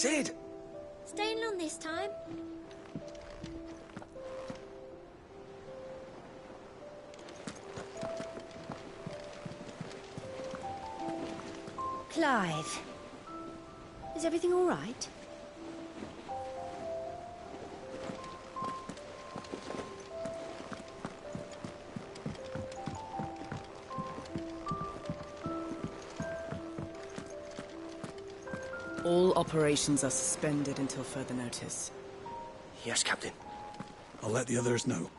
Cid! Staying long this time? Clive. Is everything all right? All operations are suspended until further notice. Yes, Captain. I'll let the others know.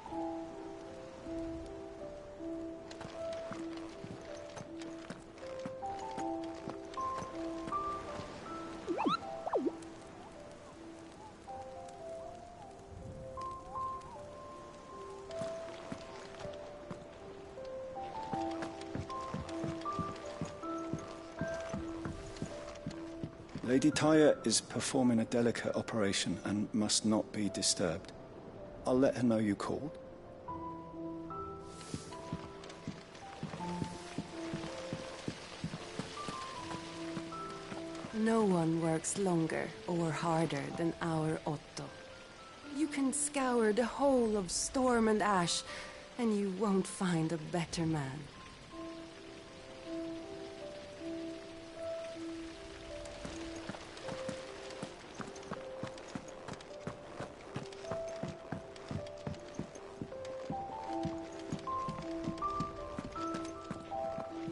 Lady Tyr is performing a delicate operation and must not be disturbed. I'll let her know you called. No one works longer or harder than our Otto. You can scour the whole of Storm and Ash, and you won't find a better man.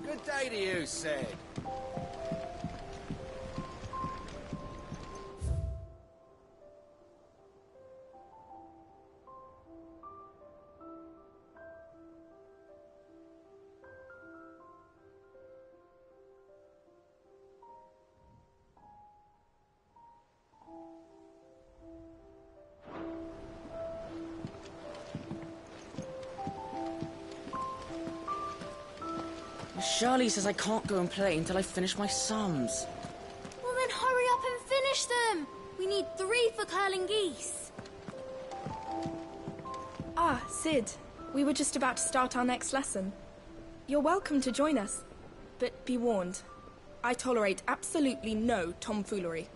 Good day to you, Cid. Shirley says I can't go and play until I finish my sums. Well then hurry up and finish them! We need 3 for curling geese. Ah, Cid. We were just about to start our next lesson. You're welcome to join us, but be warned. I tolerate absolutely no tomfoolery.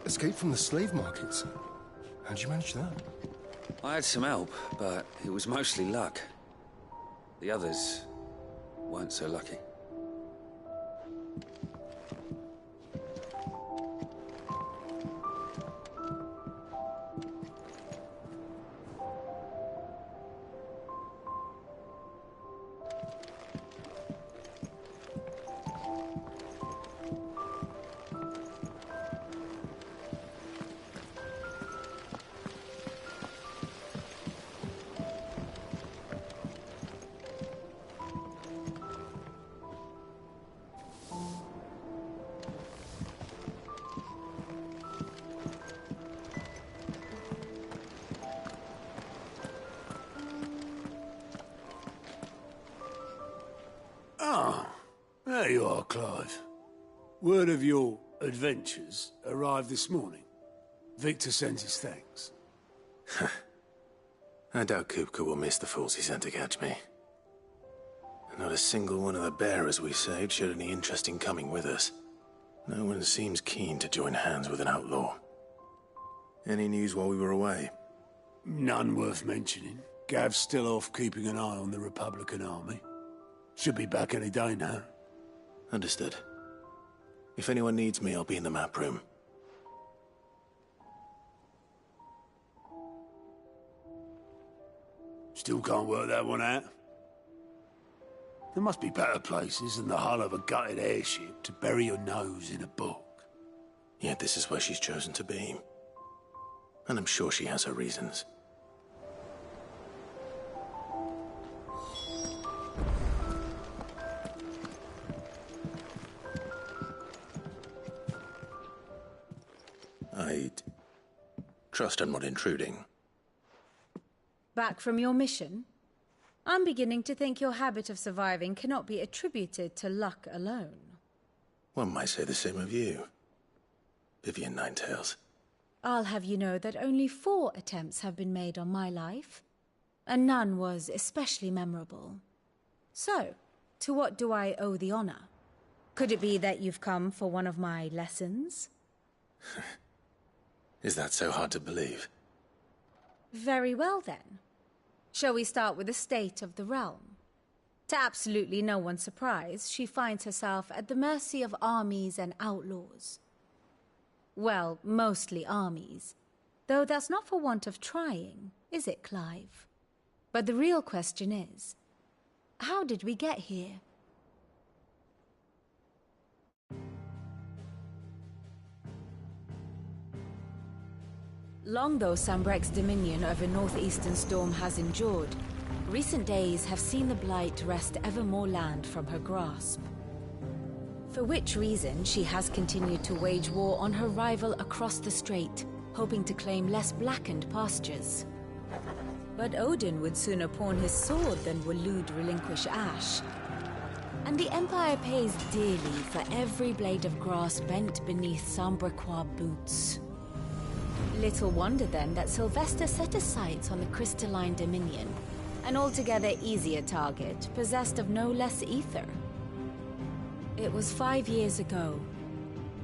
Escape from the slave markets. How'd you manage that? I had some help, but it was mostly luck. The others weren't so lucky. There you are, Clive. Word of your adventures arrived this morning. Victor sends his thanks. I doubt Kupka will miss the fools he sent to catch me. Not a single one of the bearers we saved showed any interest in coming with us. No one seems keen to join hands with an outlaw. Any news while we were away? None worth mentioning. Gav's still off keeping an eye on the Republican army. Should be back any day now. Understood. If anyone needs me, I'll be in the map room. Still can't work that one out? There must be better places than the hull of a gutted airship to bury your nose in a book. Yet this is where she's chosen to be. And I'm sure she has her reasons. I'd trust I'm not intruding. Back from your mission? I'm beginning to think your habit of surviving cannot be attributed to luck alone. One might say the same of you, Vivian Ninetails. I'll have you know that only 4 attempts have been made on my life, and none was especially memorable. So, to what do I owe the honor? Could it be that you've come for one of my lessons? Is that so hard to believe? Very well, then. Shall we start with the state of the realm? To absolutely no one's surprise, she finds herself at the mercy of armies and outlaws. Well, mostly armies. Though that's not for want of trying, is it, Clive? But the real question is, how did we get here? Long though Sambrek's dominion over northeastern Storm has endured, recent days have seen the Blight wrest ever more land from her grasp. For which reason she has continued to wage war on her rival across the strait, hoping to claim less blackened pastures. But Odin would sooner pawn his sword than Waloed relinquish Ash. And the Empire pays dearly for every blade of grass bent beneath Sambrequois boots. Little wonder then that Sylvester set his sights on the Crystalline Dominion, an altogether easier target, possessed of no less ether. It was 5 years ago,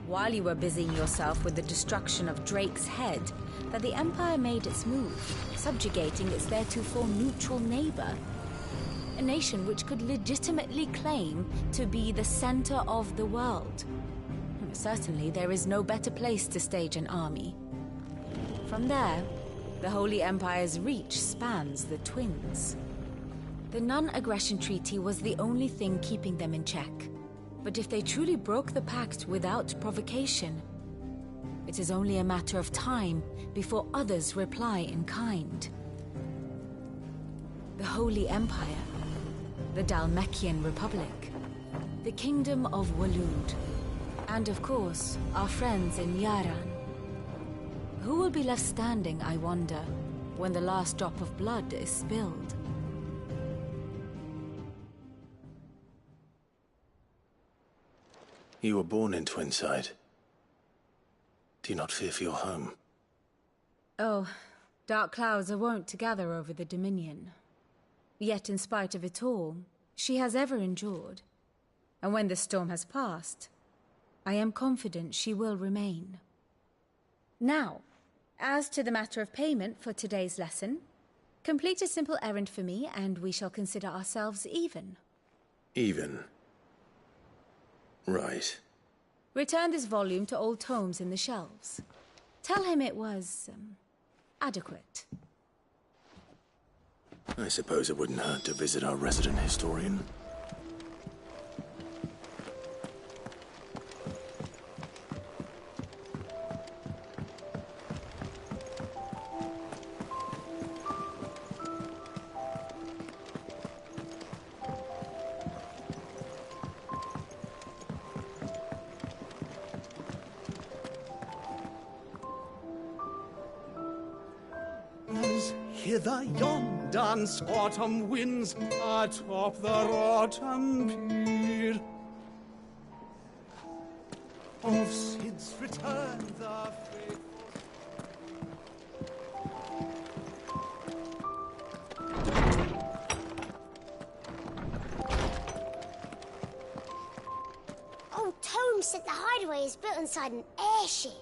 while you were busying yourself with the destruction of Drake's head, that the Empire made its move, subjugating its theretofore neutral neighbor. A nation which could legitimately claim to be the center of the world. Certainly, there is no better place to stage an army. From there, the Holy Empire's reach spans the Twins. The non-aggression treaty was the only thing keeping them in check. But if they truly broke the pact without provocation, it is only a matter of time before others reply in kind. The Holy Empire, the Dhalmekian Republic, the Kingdom of Waloed, and of course, our friends in Yaran. Who will be left standing, I wonder, when the last drop of blood is spilled? You were born in Twinside. Do you not fear for your home? Oh, dark clouds are wont to gather over the Dominion. Yet in spite of it all, she has ever endured. And when the storm has passed, I am confident she will remain. Now, as to the matter of payment for today's lesson, complete a simple errand for me and we shall consider ourselves even. Even? Right. Return this volume to old tomes in the shelves. Tell him it was, adequate. I suppose it wouldn't hurt to visit our resident historian. Hither yon dance autumn winds atop the rotten pier. of Sid's return, the faithful. Old Tome said the hideaway is built inside an airship.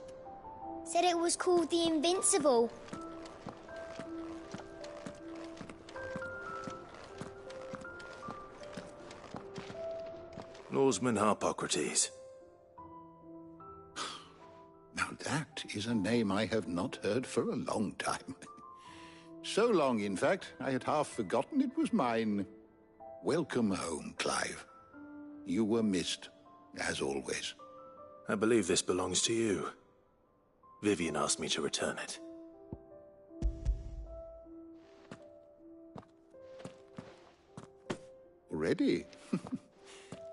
Said it was called the Invincible. Norseman Harpocrates. Now that is a name I have not heard for a long time. So long, in fact, I had half forgotten it was mine. Welcome home, Clive. You were missed, as always. I believe this belongs to you. Vivian asked me to return it. Already?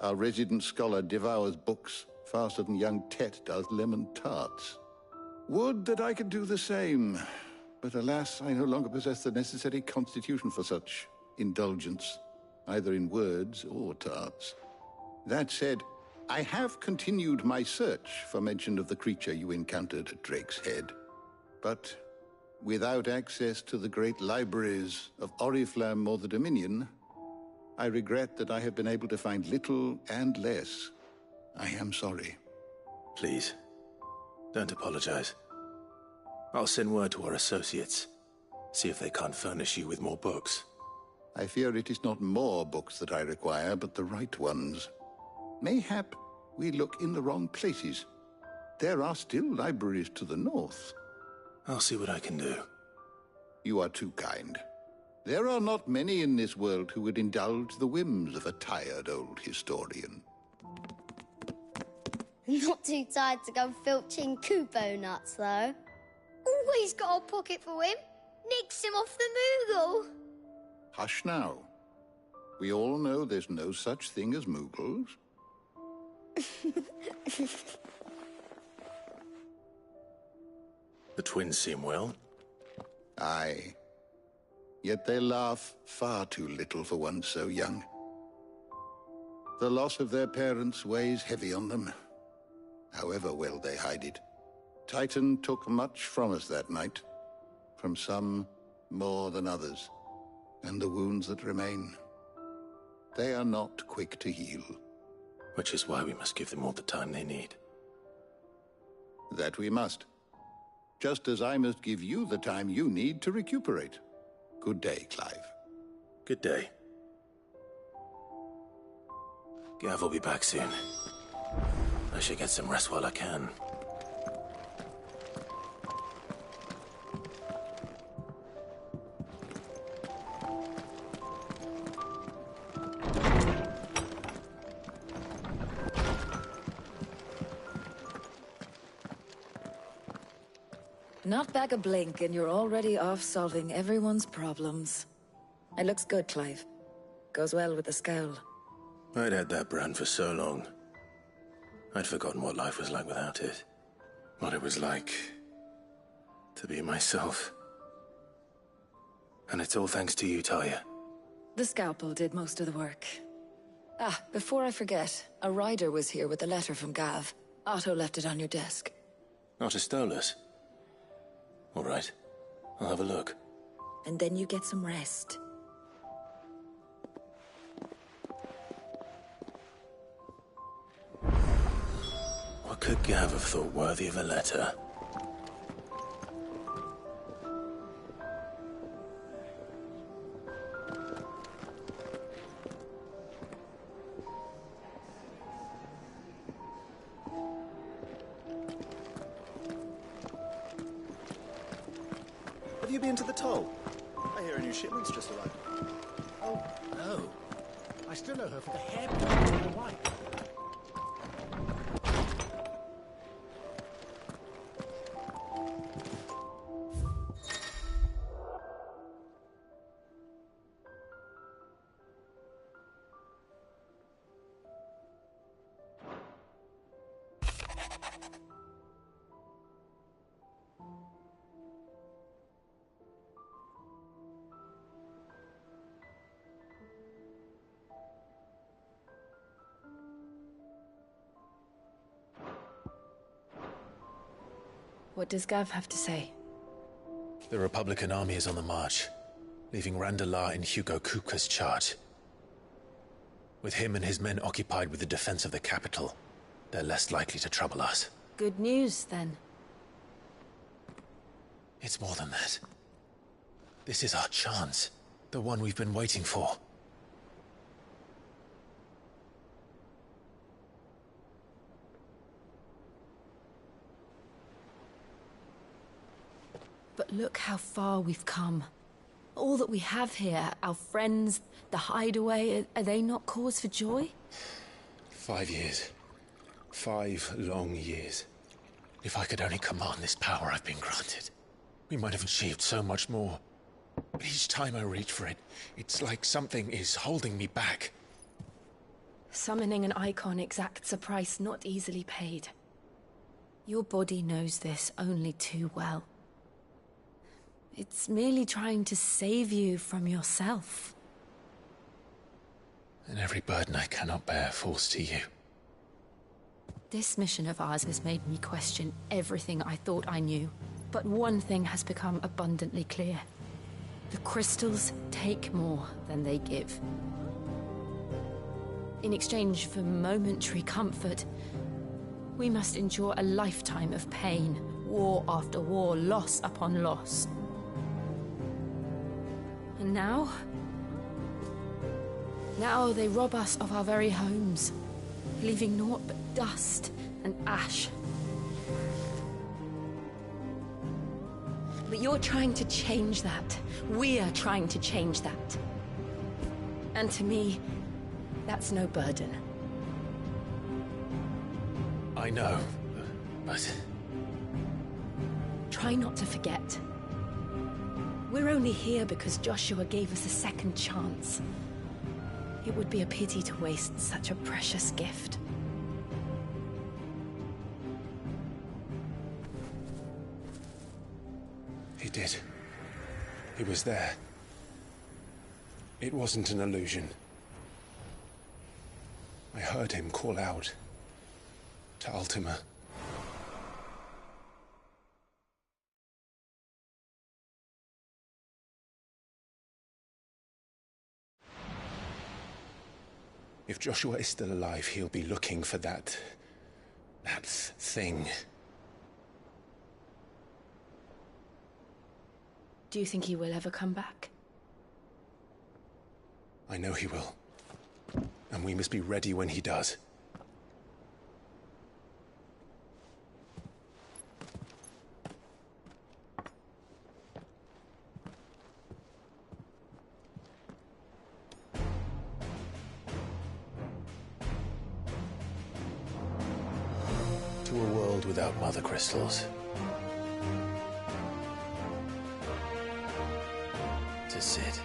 Our resident scholar devours books faster than young Tet does lemon tarts. Would that I could do the same. But alas, I no longer possess the necessary constitution for such indulgence, either in words or tarts. That said, I have continued my search for mention of the creature you encountered at Drake's Head. But without access to the great libraries of Oriflamme or the Dominion, I regret that I have been able to find little and less. I am sorry. Please, don't apologize. I'll send word to our associates. See if they can't furnish you with more books. I fear it is not more books that I require, but the right ones. Mayhap we look in the wrong places. There are still libraries to the north. I'll see what I can do. You are too kind. There are not many in this world who would indulge the whims of a tired old historian. Not too tired to go filching Kupo nuts, though. Always got a pocket for him. Nicks him off the Moogle. Hush now. We all know there's no such thing as Moogles. The twins seem well. Aye. Yet they laugh far too little for one so young. The loss of their parents weighs heavy on them, however well they hide it. Titan took much from us that night, from some more than others, and the wounds that remain, they are not quick to heal. Which is why we must give them all the time they need. That we must. Just as I must give you the time you need to recuperate. Good day, Clive. Good day. Gav will be back soon. I should get some rest while I can. Not back a blink and you're already off solving everyone's problems. It looks good, Clive. Goes well with the scowl. I'd had that brand for so long. I'd forgotten what life was like without it. What it was like to be myself. And it's all thanks to you, Talia. The scalpel did most of the work. Ah, before I forget, a rider was here with a letter from Gav. Otto left it on your desk. Not a Stolas. All right. I'll have a look. And then you get some rest. What could Gav have thought worthy of a letter? Have you been to the toll? I hear a new shipment's just arrived. Oh, no. I still owe her for the haircut of my wife. What does Gav have to say? The Republican army is on the march, leaving Randalar in Hugo Kupka's charge. With him and his men occupied with the defense of the capital, they're less likely to trouble us. Good news, then. It's more than that. This is our chance. The one we've been waiting for. But look how far we've come. All that we have here, our friends, the hideaway, are they not cause for joy? 5 years. 5 long years. If I could only command this power I've been granted, we might have achieved so much more. But each time I reach for it, it's like something is holding me back. Summoning an icon exacts a price not easily paid. Your body knows this only too well. It's merely trying to save you from yourself. And every burden I cannot bear falls to you. This mission of ours has made me question everything I thought I knew. But one thing has become abundantly clear. The crystals take more than they give. In exchange for momentary comfort, we must endure a lifetime of pain, war after war, loss upon loss. And now they rob us of our very homes, leaving naught but dust and ash. But you're trying to change that. We're trying to change that. And to me, that's no burden. I know, but... Try not to forget. We're only here because Joshua gave us a second chance. It would be a pity to waste such a precious gift. He did. He was there. It wasn't an illusion. I heard him call out to Ultima. If Joshua is still alive, he'll be looking for that thing. Do you think he will ever come back? I know he will. And we must be ready when he does. To a world without mother crystals. To Cid.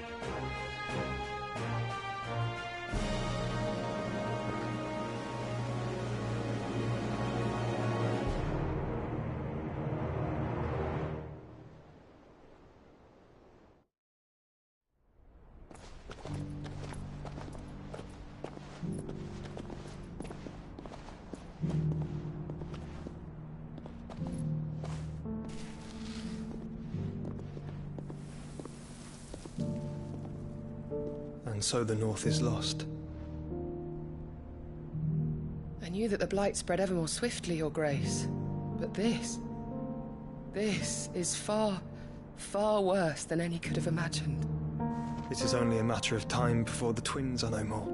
And so the North is lost. I knew that the Blight spread ever more swiftly, Your Grace. But this is far, far worse than any could have imagined. It is only a matter of time before the twins are no more.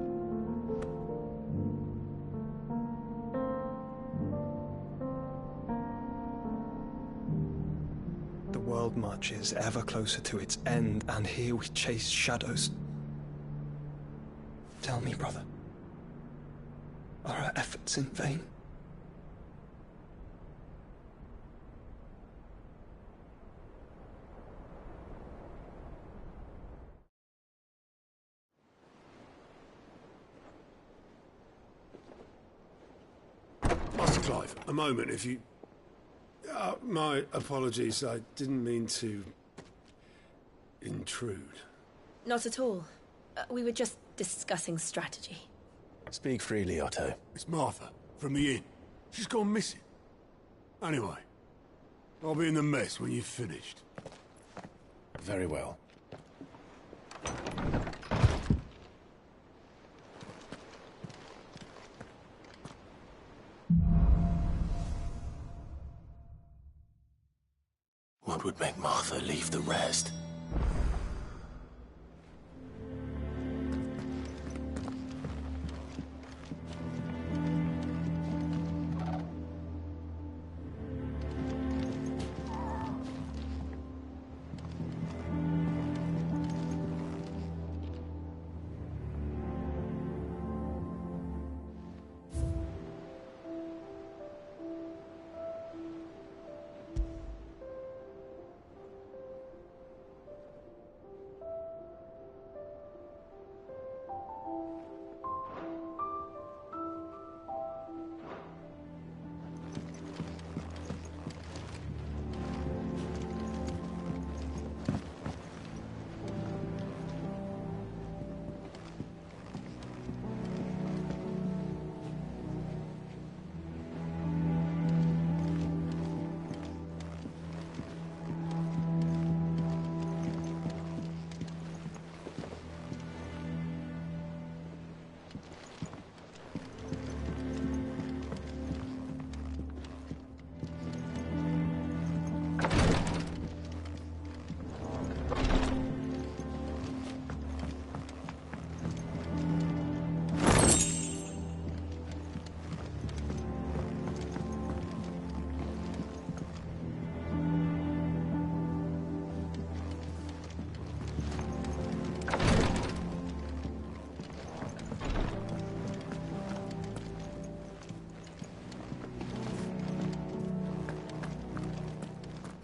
The world marches ever closer to its end, and here we chase shadows. Tell me, brother, are our efforts in vain? Master Clive, a moment, if you... my apologies, I didn't mean to... intrude. Not at all. We were just discussing strategy. Speak freely, Otto. It's Martha, from the inn. She's gone missing. Anyway, I'll be in the mess when you've finished. Very well. What would make Martha leave the rest?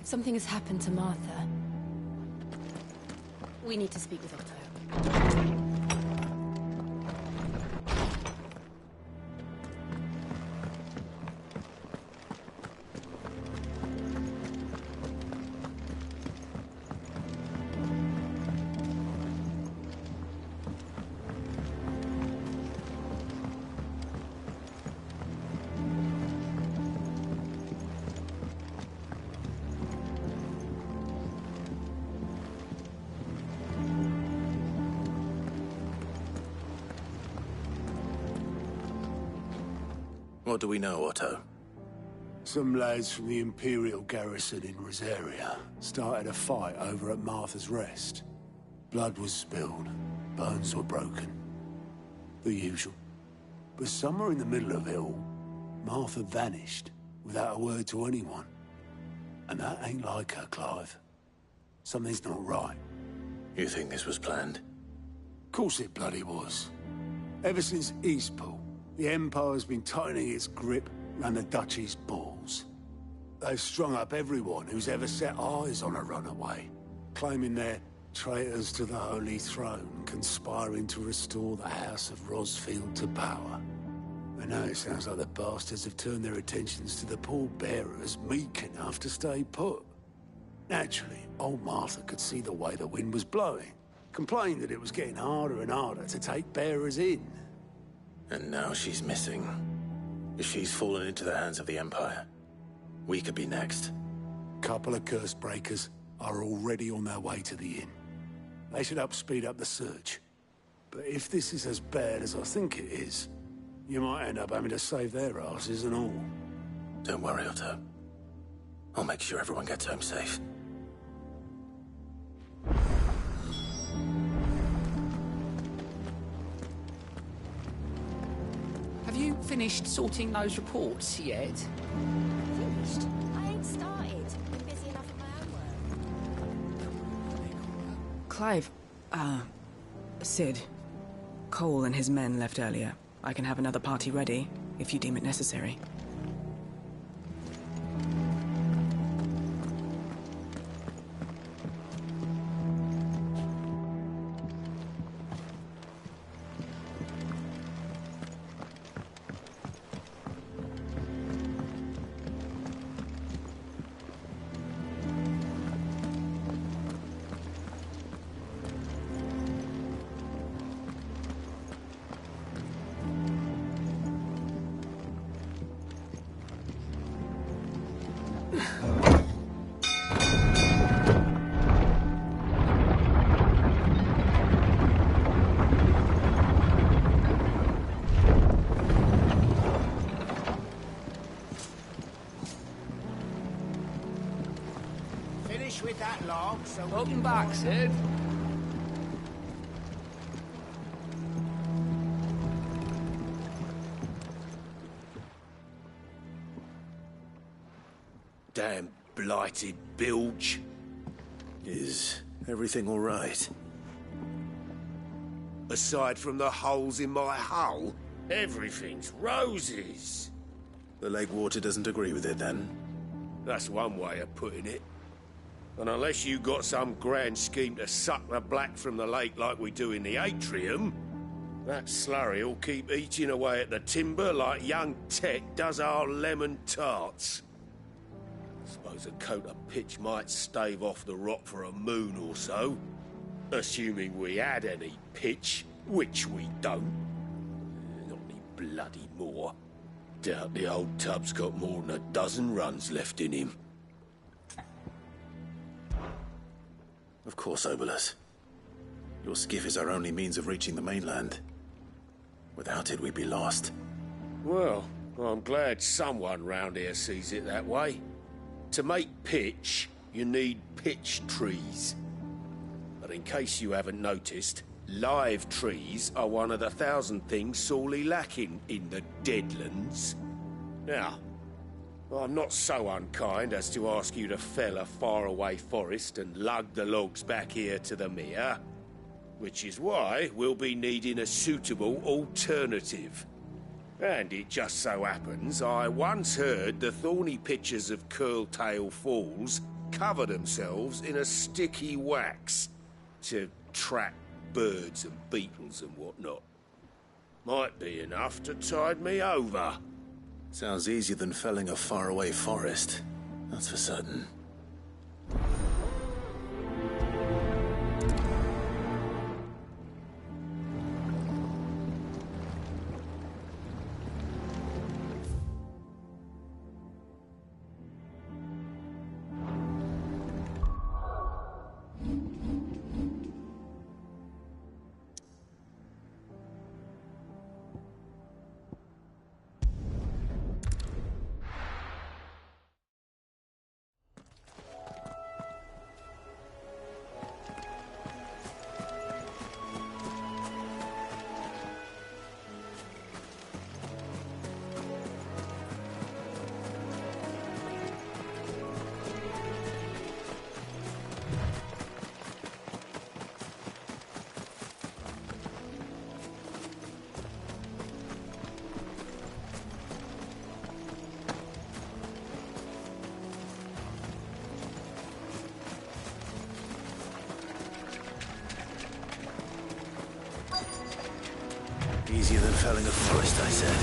Something has happened to Martha. We need to speak with Otto. What do we know, Otto? Some lads from the Imperial garrison in Rosaria started a fight over at Martha's Rest. Blood was spilled, bones were broken. The usual. But somewhere in the middle of it all, Martha vanished without a word to anyone. And that ain't like her, Clive. Something's not right. You think this was planned? Of course it bloody was. Ever since Eastpool, the Empire's been tightening its grip around the Duchy's balls. They've strung up everyone who's ever set eyes on a runaway, claiming they're traitors to the Holy Throne, conspiring to restore the House of Rosfield to power. And now it sounds like the bastards have turned their attentions to the pallbearers meek enough to stay put. Naturally, old Martha could see the way the wind was blowing, complained that it was getting harder and harder to take bearers in. And now she's missing. If she's fallen into the hands of the Empire, we could be next. Couple of curse breakers are already on their way to the inn. They should help speed up the search. But if this is as bad as I think it is, you might end up having to save their asses and all. Don't worry, Otto. I'll make sure everyone gets home safe. Have you finished sorting those reports yet? Finished? I ain't started. Been busy enough with my own work. Clive, Sid. Cole and his men left earlier. I can have another party ready, if you deem it necessary. that long, so... Welcome back, Sid. Damn blighted bilge. Is everything all right? Aside from the holes in my hull, everything's roses. The lake water doesn't agree with it, then? That's one way of putting it. And unless you got some grand scheme to suck the black from the lake like we do in the atrium, that slurry'll keep eating away at the timber like young Tet does our lemon tarts. Suppose a coat of pitch might stave off the rot for a moon or so. Assuming we had any pitch, which we don't. Not any bloody more. Doubt the old tub's got more than a dozen runs left in him. Of course, Obolus. Your skiff is our only means of reaching the mainland. Without it, we'd be lost. Well, I'm glad someone round here sees it that way. To make pitch, you need pitch trees. But in case you haven't noticed, live trees are one of the 1,000 things sorely lacking in the Deadlands. Now, I'm not so unkind as to ask you to fell a faraway forest and lug the logs back here to the mere, which is why we'll be needing a suitable alternative. And it just so happens I once heard the thorny pitchers of Curltail Falls cover themselves in a sticky wax to trap birds and beetles and whatnot. Might be enough to tide me over. Sounds easier than felling a faraway forest, that's for certain. Easier than felling a forest, I said.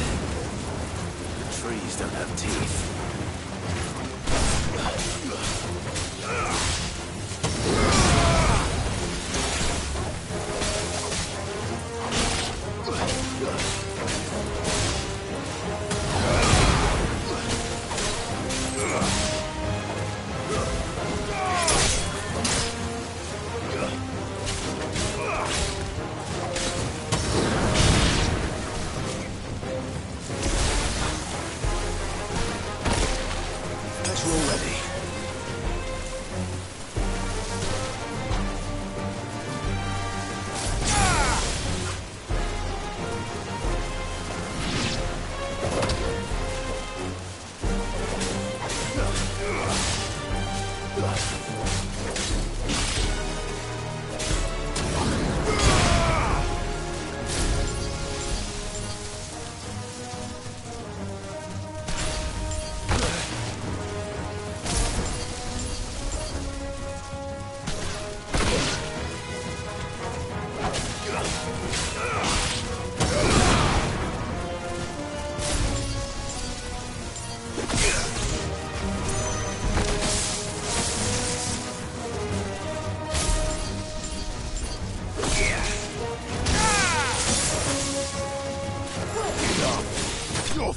The trees don't have teeth.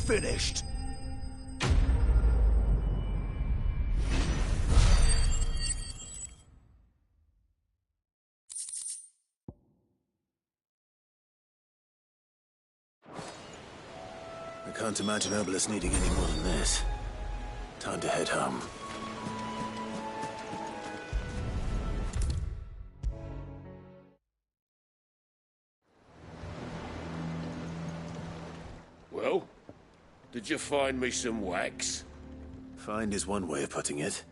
Finished. I can't imagine Obolus needing any more than this. Time to head home. Did you find me some wax? Find is one way of putting it.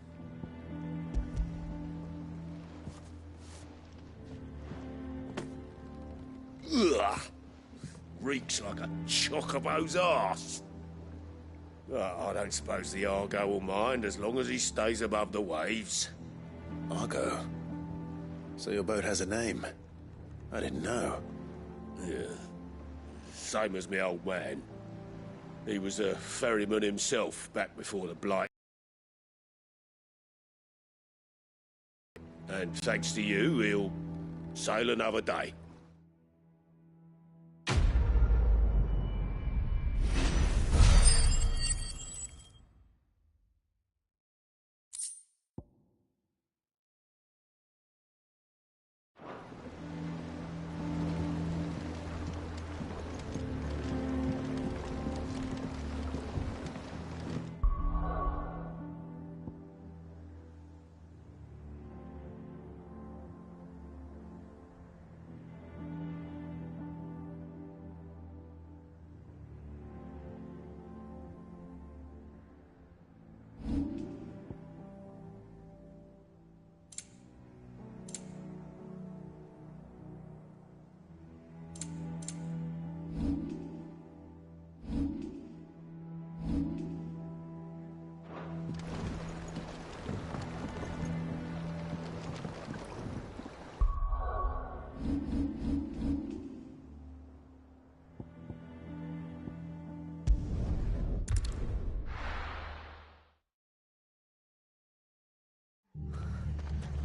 Ugh! Reeks like a chocobo's arse. I don't suppose the Argo will mind as long as he stays above the waves. Argo? So your boat has a name? I didn't know. Yeah. Same as me old man. He was a ferryman himself back before the Blight. And thanks to you, he'll sail another day.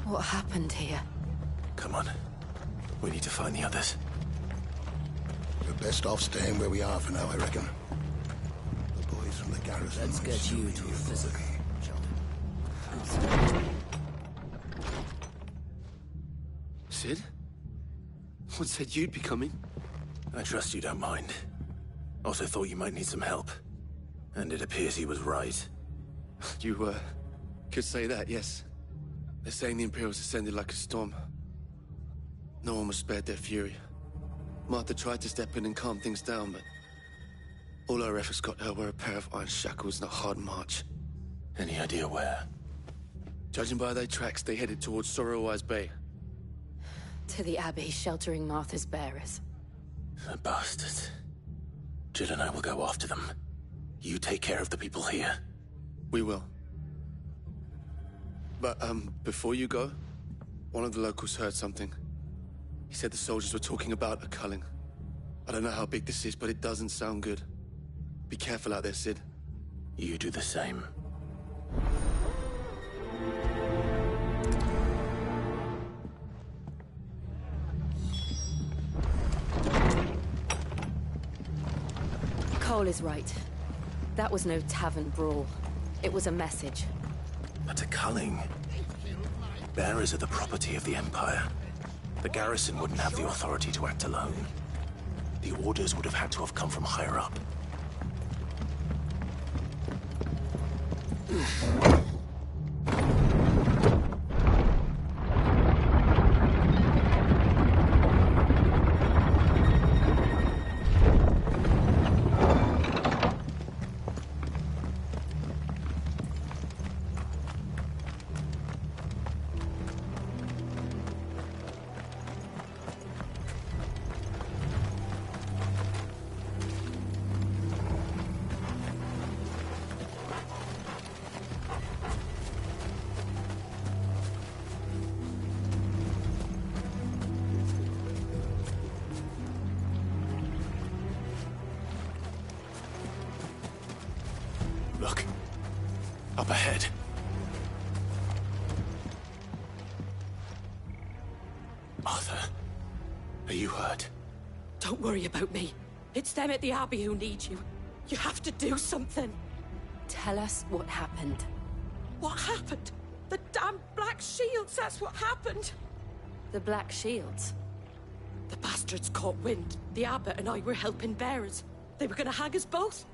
What happened here? Come on. We need to find the others. We're best off staying where we are for now, I reckon. The boys from the garrison... Let's get you to a physical, Sid? What said you'd be coming? I trust you don't mind. Also thought you might need some help. And it appears he was right. You, could say that, yes. They're saying the Imperials ascended like a storm. No one was spared their fury. Martha tried to step in and calm things down, but all our efforts got her were a pair of iron shackles and a hard march. Any idea where? Judging by their tracks, they headed towards Sorrowwise Bay. To the Abbey, sheltering Martha's bearers. The bastards. Jill and I will go after them. You take care of the people here. We will. But, before you go, one of the locals heard something. He said the soldiers were talking about a culling. I don't know how big this is, but it doesn't sound good. Be careful out there, Sid. You do the same. Cole is right. That was no tavern brawl. It was a message. But a culling. Bearers are the property of the Empire. The garrison wouldn't have the authority to act alone. The orders would have had to have come from higher up. Look. Up ahead. Arthur, are you hurt? Don't worry about me. It's them at the Abbey who need you. You have to do something. Tell us what happened. What happened? The damn Black Shields, that's what happened. The Black Shields? The bastards caught wind. The Abbot and I were helping bearers. They were gonna hang us both.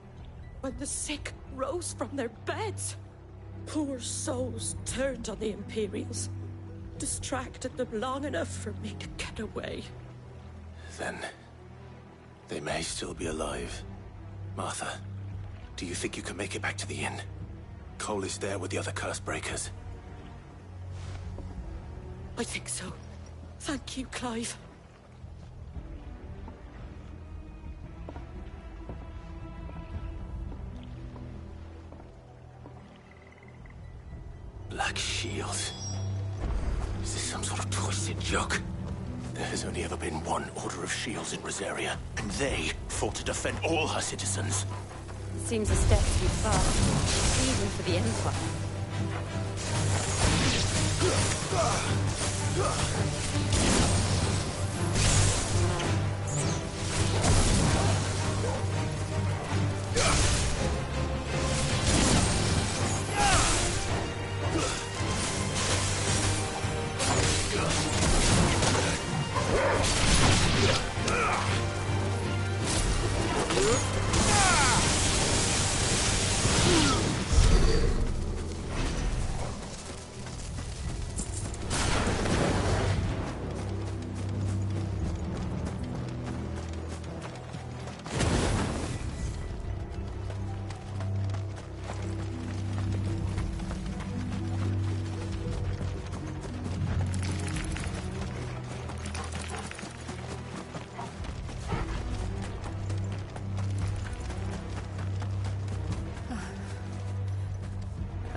When the sick rose from their beds, poor souls turned on the Imperials. Distracted them long enough for me to get away. Then, they may still be alive. Martha, Do you think you can make it back to the inn? Cole is there with the other curse breakers. I think so. Thank you, Clive. Black Shield. Is this some sort of twisted joke? There has only ever been one Order of Shields in Rosaria, and they fought to defend all her citizens. Seems a step too far, even for the Empire.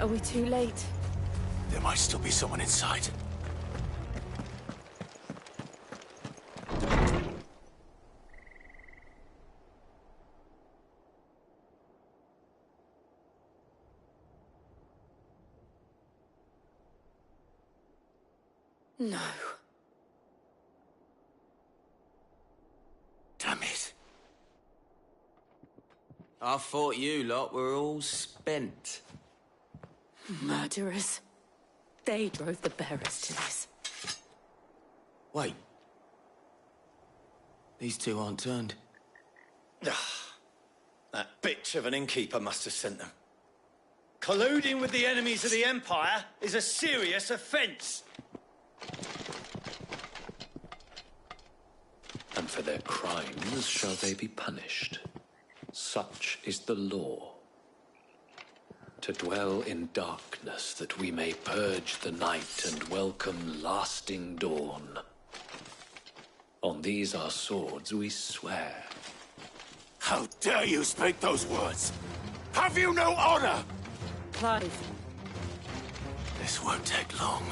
Are we too late? There might still be someone inside. No. Damn it. I thought you lot were all spent. Murderers. They drove the bearers to this. Wait. These two aren't turned. That bitch of an innkeeper must have sent them. Colluding with the enemies of the Empire is a serious offence. And for their crimes shall they be punished. Such is the law. To dwell in darkness, that we may purge the night and welcome lasting dawn. On these our swords we swear. How dare you speak those words? Have you no honor? Clive. This won't take long.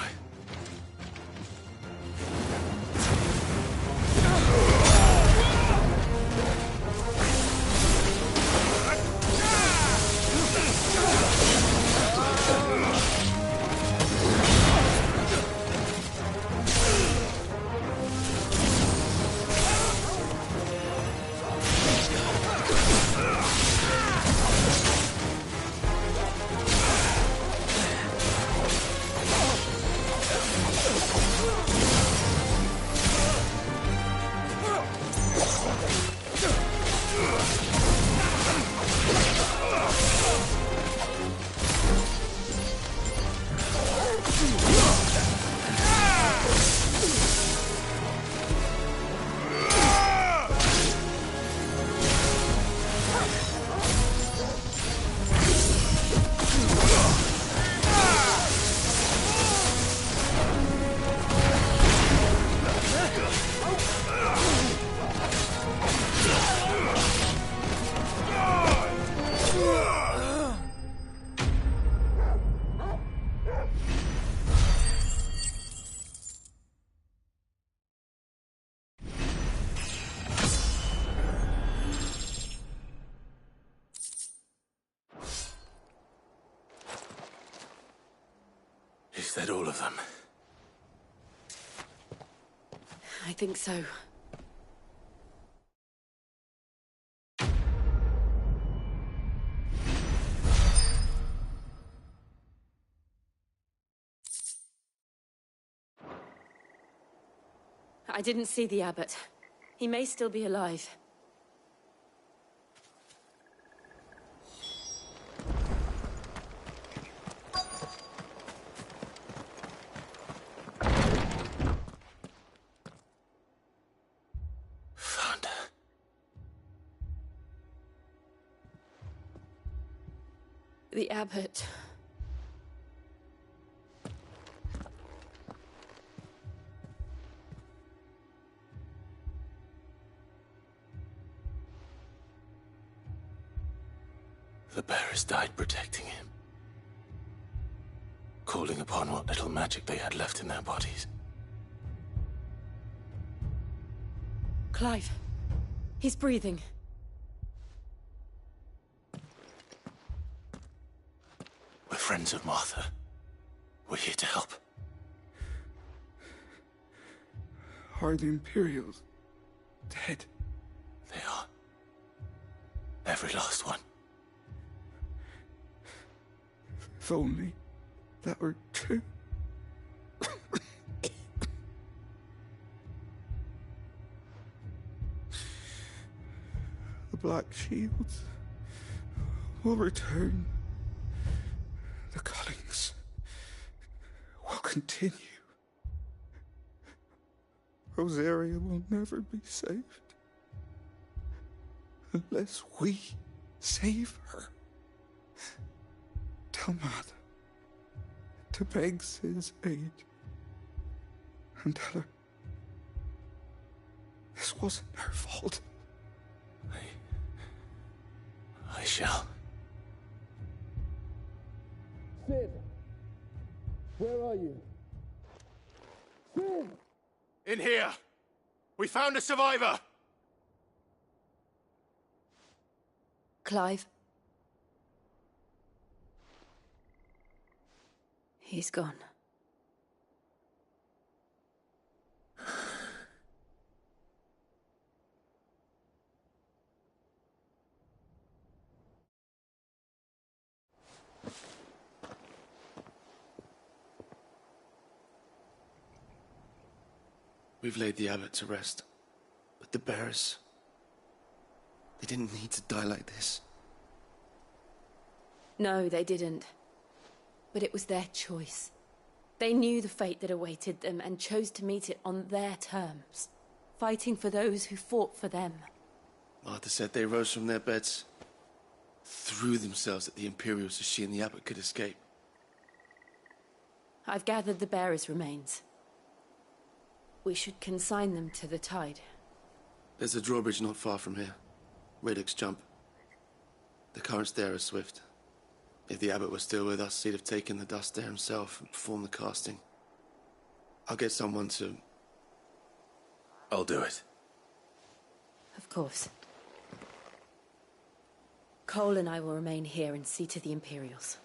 Is that all of them? I think so. I didn't see the abbot. He may still be alive. the abbot. The bearers died protecting him, calling upon what little magic they had left in their bodies. Clive, he's breathing. We're friends of Martha. We're here to help. Are the Imperials dead? They are. Every last one. If only that were true. The Black Shields will return. The Cullings will continue. Rosaria will never be saved unless we save her. Tell Mother to beg Cid's aid and tell her this wasn't her fault. I shall. Cid! Where are you? Cid! In here! We found a survivor! Clive. He's gone. We've laid the abbot to rest, but the bearers, they didn't need to die like this. No, they didn't. But it was their choice. They knew the fate that awaited them and chose to meet it on their terms, fighting for those who fought for them. Martha said they rose from their beds, threw themselves at the Imperials so she and the abbot could escape. I've gathered the bearers' remains. We should consign them to the tide. There's a drawbridge not far from here. Radix Jump. The currents there are swift. If the abbot were still with us, he'd have taken the dust there himself and performed the casting. I'll get someone to... I'll do it. Of course. Cole and I will remain here and see to the Imperials.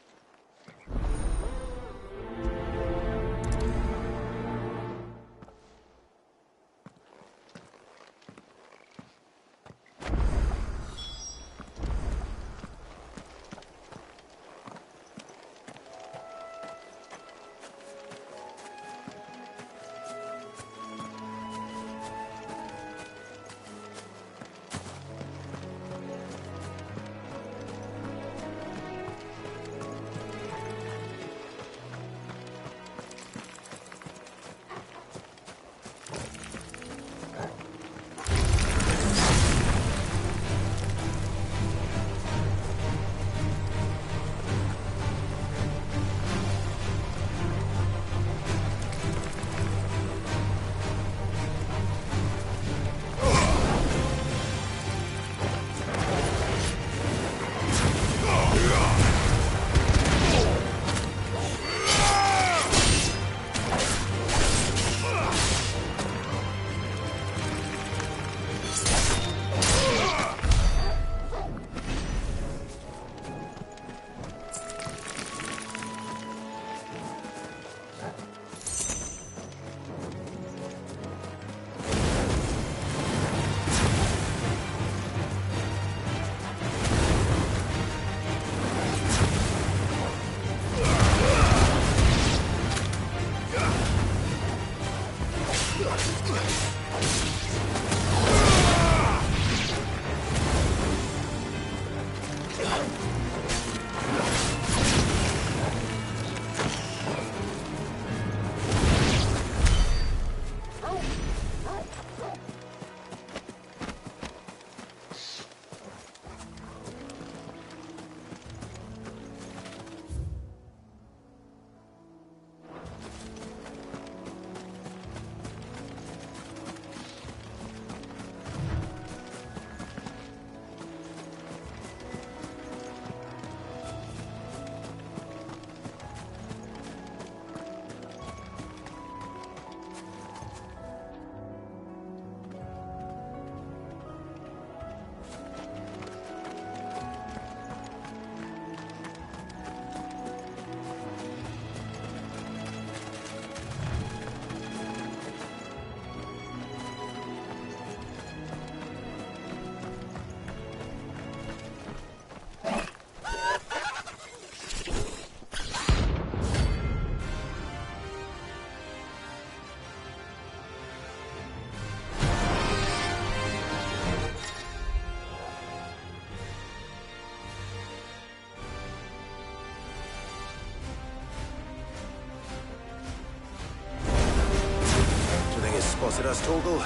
spotted us, Torgal?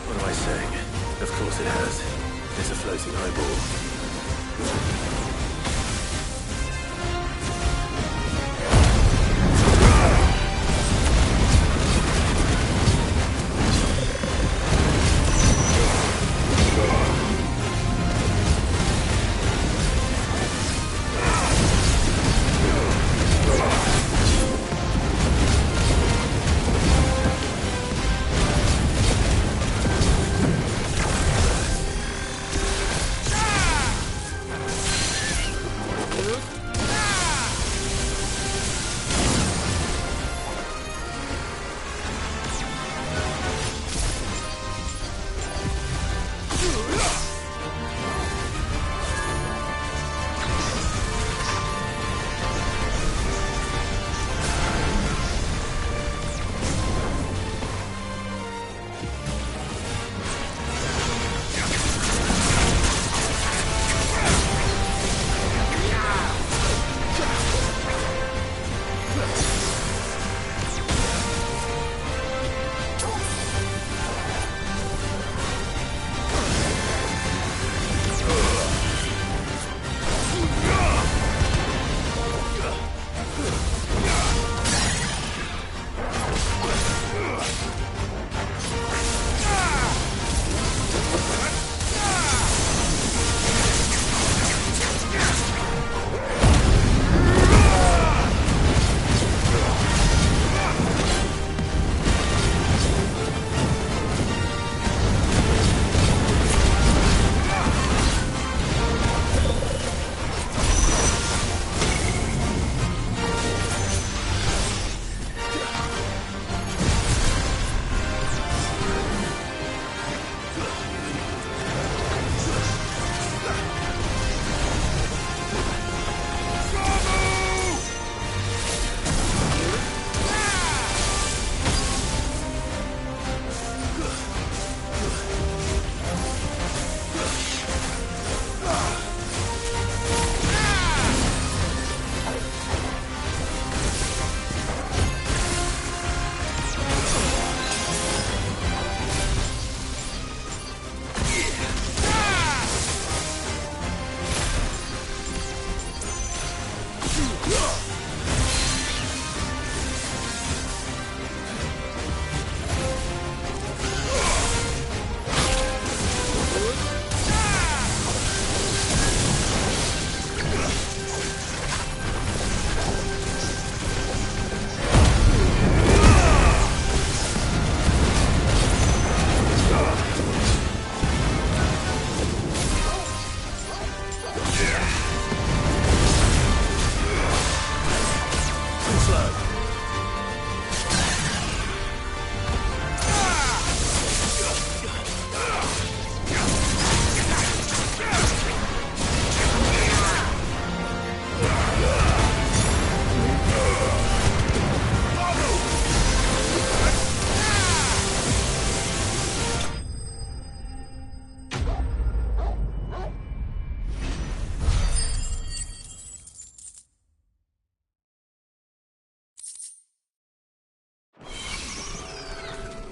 What am I saying? Of course it has. It's a floating eyeball.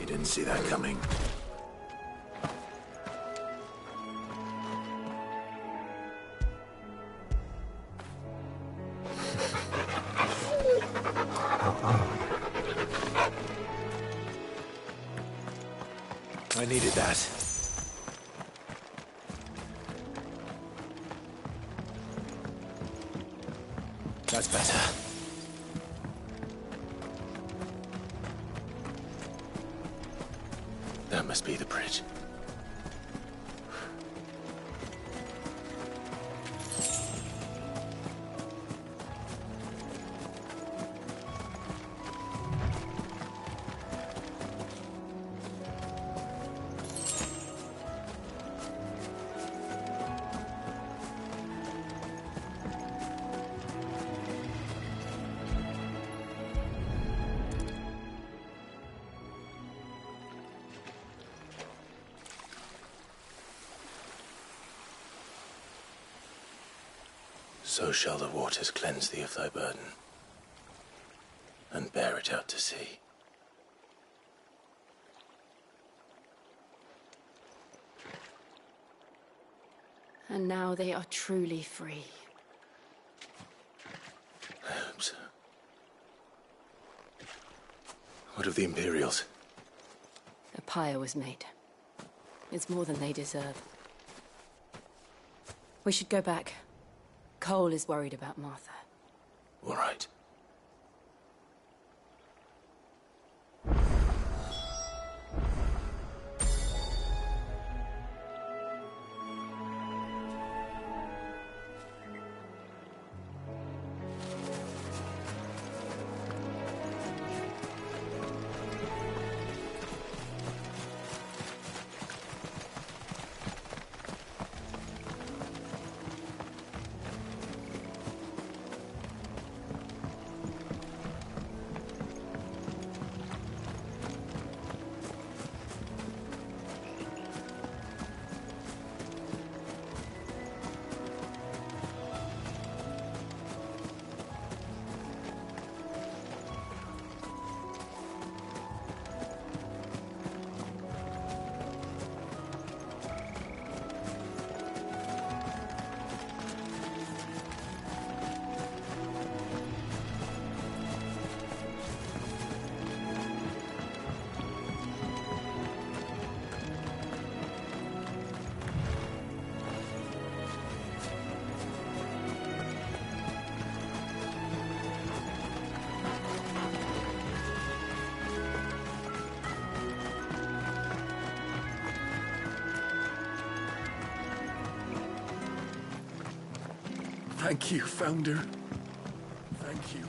Didn't see that coming. I needed that. That's better. That must be the bridge. So shall the waters cleanse thee of thy burden, and bear it out to sea. And now they are truly free. I hope so. What of the Imperials? A pyre was made. It's more than they deserve. We should go back. Cole is worried about Martha. All right. Thank you, Founder. Thank you.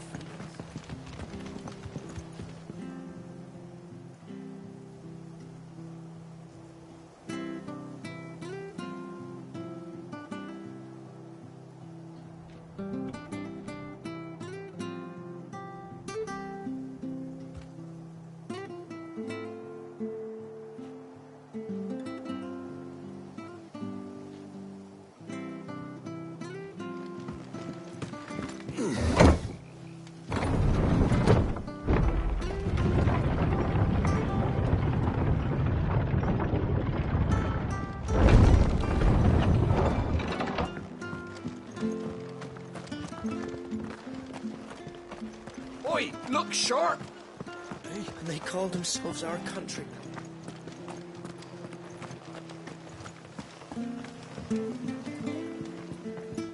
Oi, look sharp! Hey, and they call themselves our countrymen.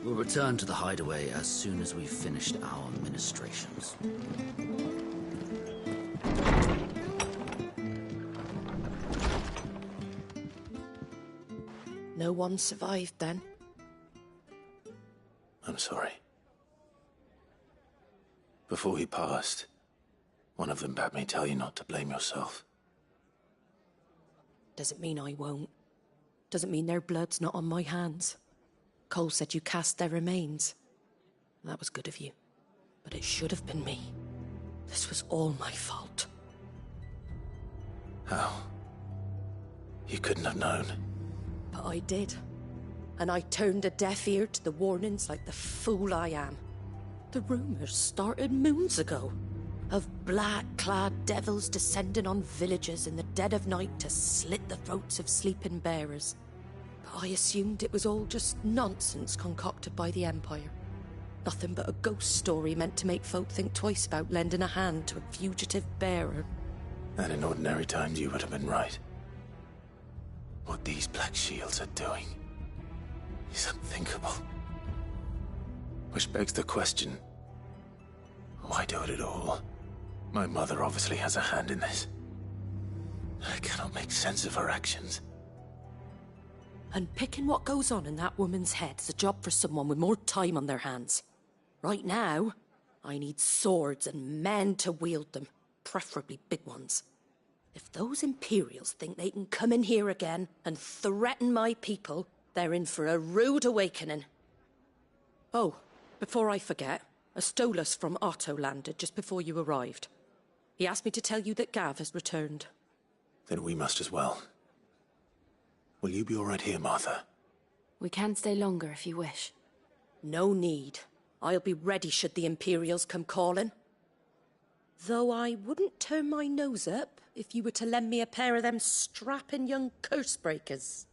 We'll return to the hideaway as soon as we've finished our ministrations. No one survived then? I'm sorry. Before he passed, one of them bade me tell you not to blame yourself. Doesn't mean I won't. Doesn't mean their blood's not on my hands. Cole said you cast their remains. That was good of you. But it should have been me. This was all my fault. How? You couldn't have known. But I did. And I turned a deaf ear to the warnings like the fool I am. The rumors started moons ago. Of black-clad devils descending on villages in the dead of night to slit the throats of sleeping bearers. But I assumed it was all just nonsense concocted by the Empire. Nothing but a ghost story meant to make folk think twice about lending a hand to a fugitive bearer. And in ordinary times you would have been right. What these Black Shields are doing is unthinkable. Which begs the question, why do it at all? My mother obviously has a hand in this. I cannot make sense of her actions. Unpicking what goes on in that woman's head is a job for someone with more time on their hands. Right now, I need swords and men to wield them, preferably big ones. If those Imperials think they can come in here again and threaten my people, they're in for a rude awakening. Oh, before I forget, a Stolas from Otto landed just before you arrived. He asked me to tell you that Gav has returned. Then we must as well. Will you be all right here, Martha? We can stay longer if you wish. No need. I'll be ready should the Imperials come calling. Though I wouldn't turn my nose up if you were to lend me a pair of them strapping young curse breakers.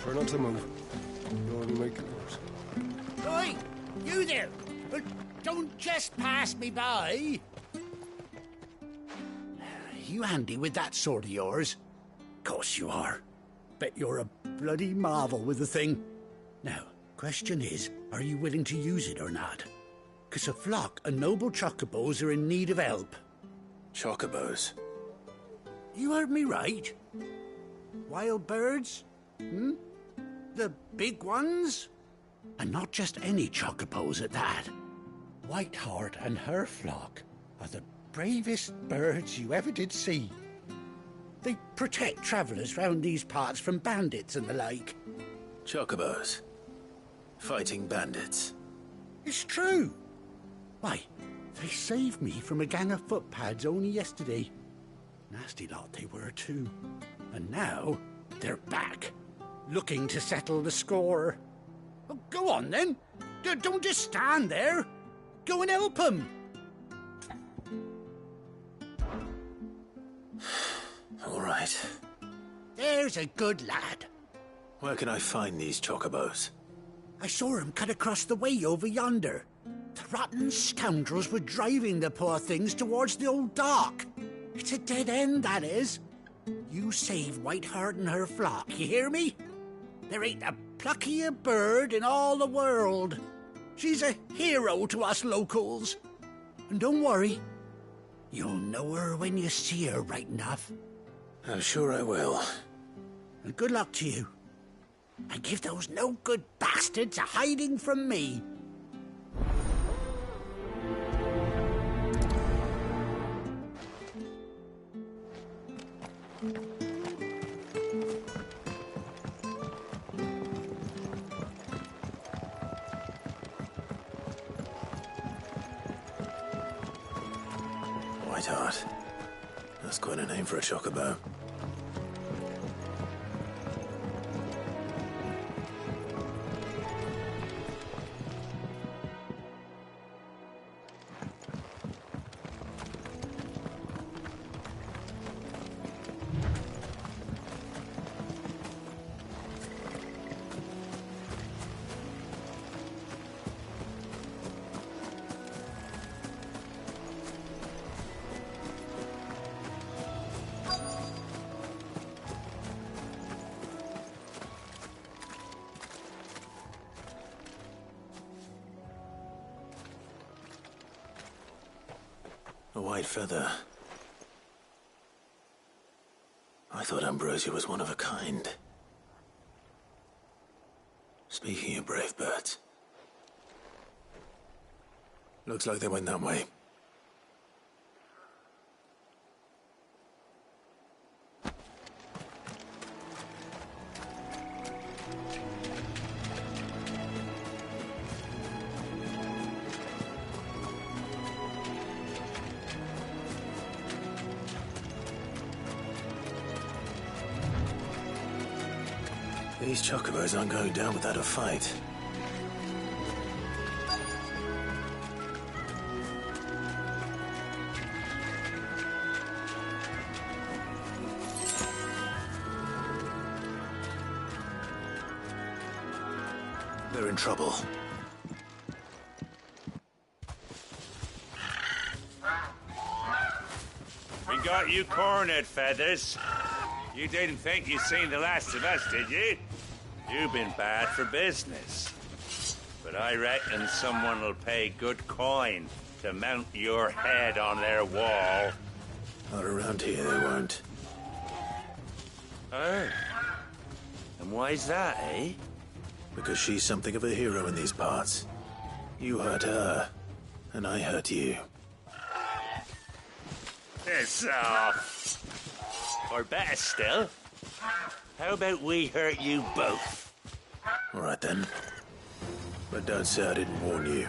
Try not to move. Don't let me make it worse. Oi! You there! Don't just pass me by! You handy with that sword of yours? Course you are. Bet you're a bloody marvel with the thing. Now, question is, are you willing to use it or not? 'Cause a flock of noble chocobos are in need of help. Chocobos? You heard me right. Wild birds? Hmm? The big ones? And not just any chocobos at that. Whiteheart and her flock are the bravest birds you ever did see. They protect travellers round these parts from bandits and the like. Chocobos? Fighting bandits? It's true. Why, they saved me from a gang of footpads only yesterday. Nasty lot they were too. And now they're back, looking to settle the score. Well, go on then. Don't just stand there. Go and help them. All right. There's a good lad. Where can I find these chocobos? I saw him cut across the way over yonder. The rotten scoundrels were driving the poor things towards the old dock. It's a dead end, that is. You save Whiteheart and her flock, you hear me? There ain't a pluckier bird in all the world. She's a hero to us locals. And don't worry, you'll know her when you see her right enough. I'm sure I will. And good luck to you. And give those no-good bastards a hiding from me. Whiteheart. That's quite a name for a chocobo. A white feather. I thought Ambrosia was one of a kind. Speaking of brave birds. Looks like they went that way. These chocobos aren't going down without a fight. They're in trouble. We got you cornered, Feathers. You didn't think you'd seen the last of us, did you? You've been bad for business. But I reckon someone will pay good coin to mount your head on their wall. Not around here, they won't. Oh. And why's that, eh? Because she's something of a hero in these parts. You hurt her, and I hurt you. Piss off. Or better still, how about we hurt you both? All right then. But don't say I didn't warn you.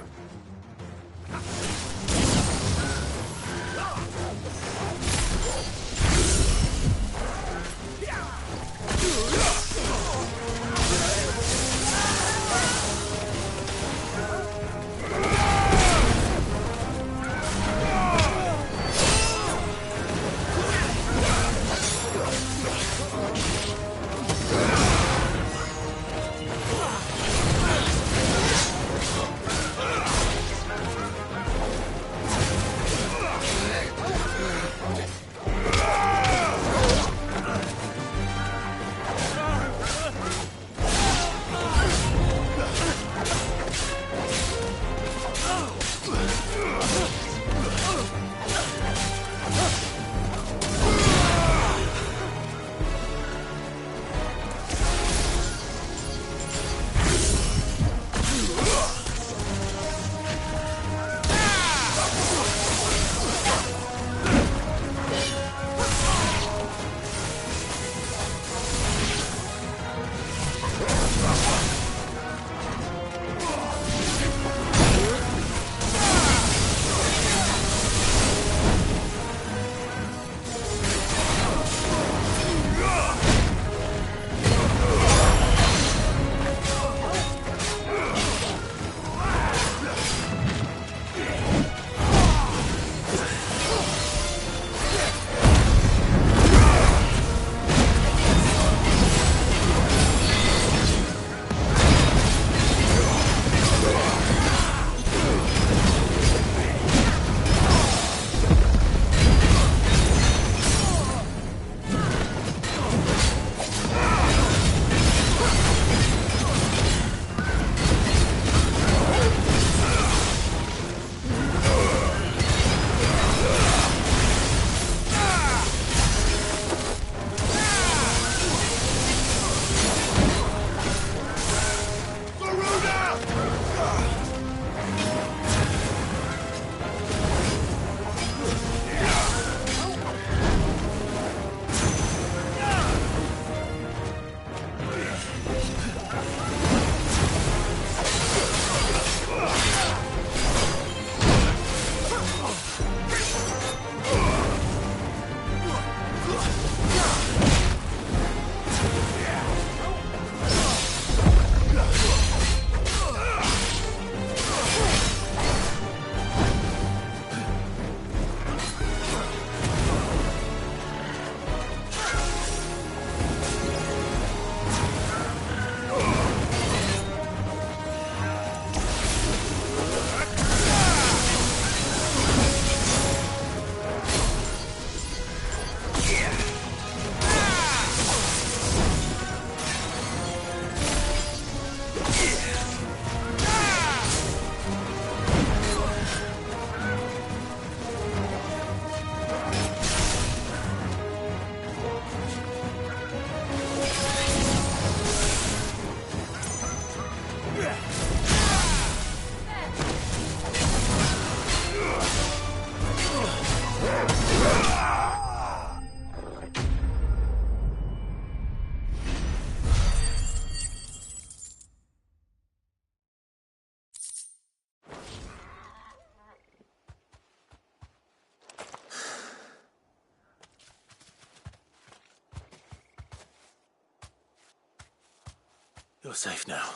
You're safe now.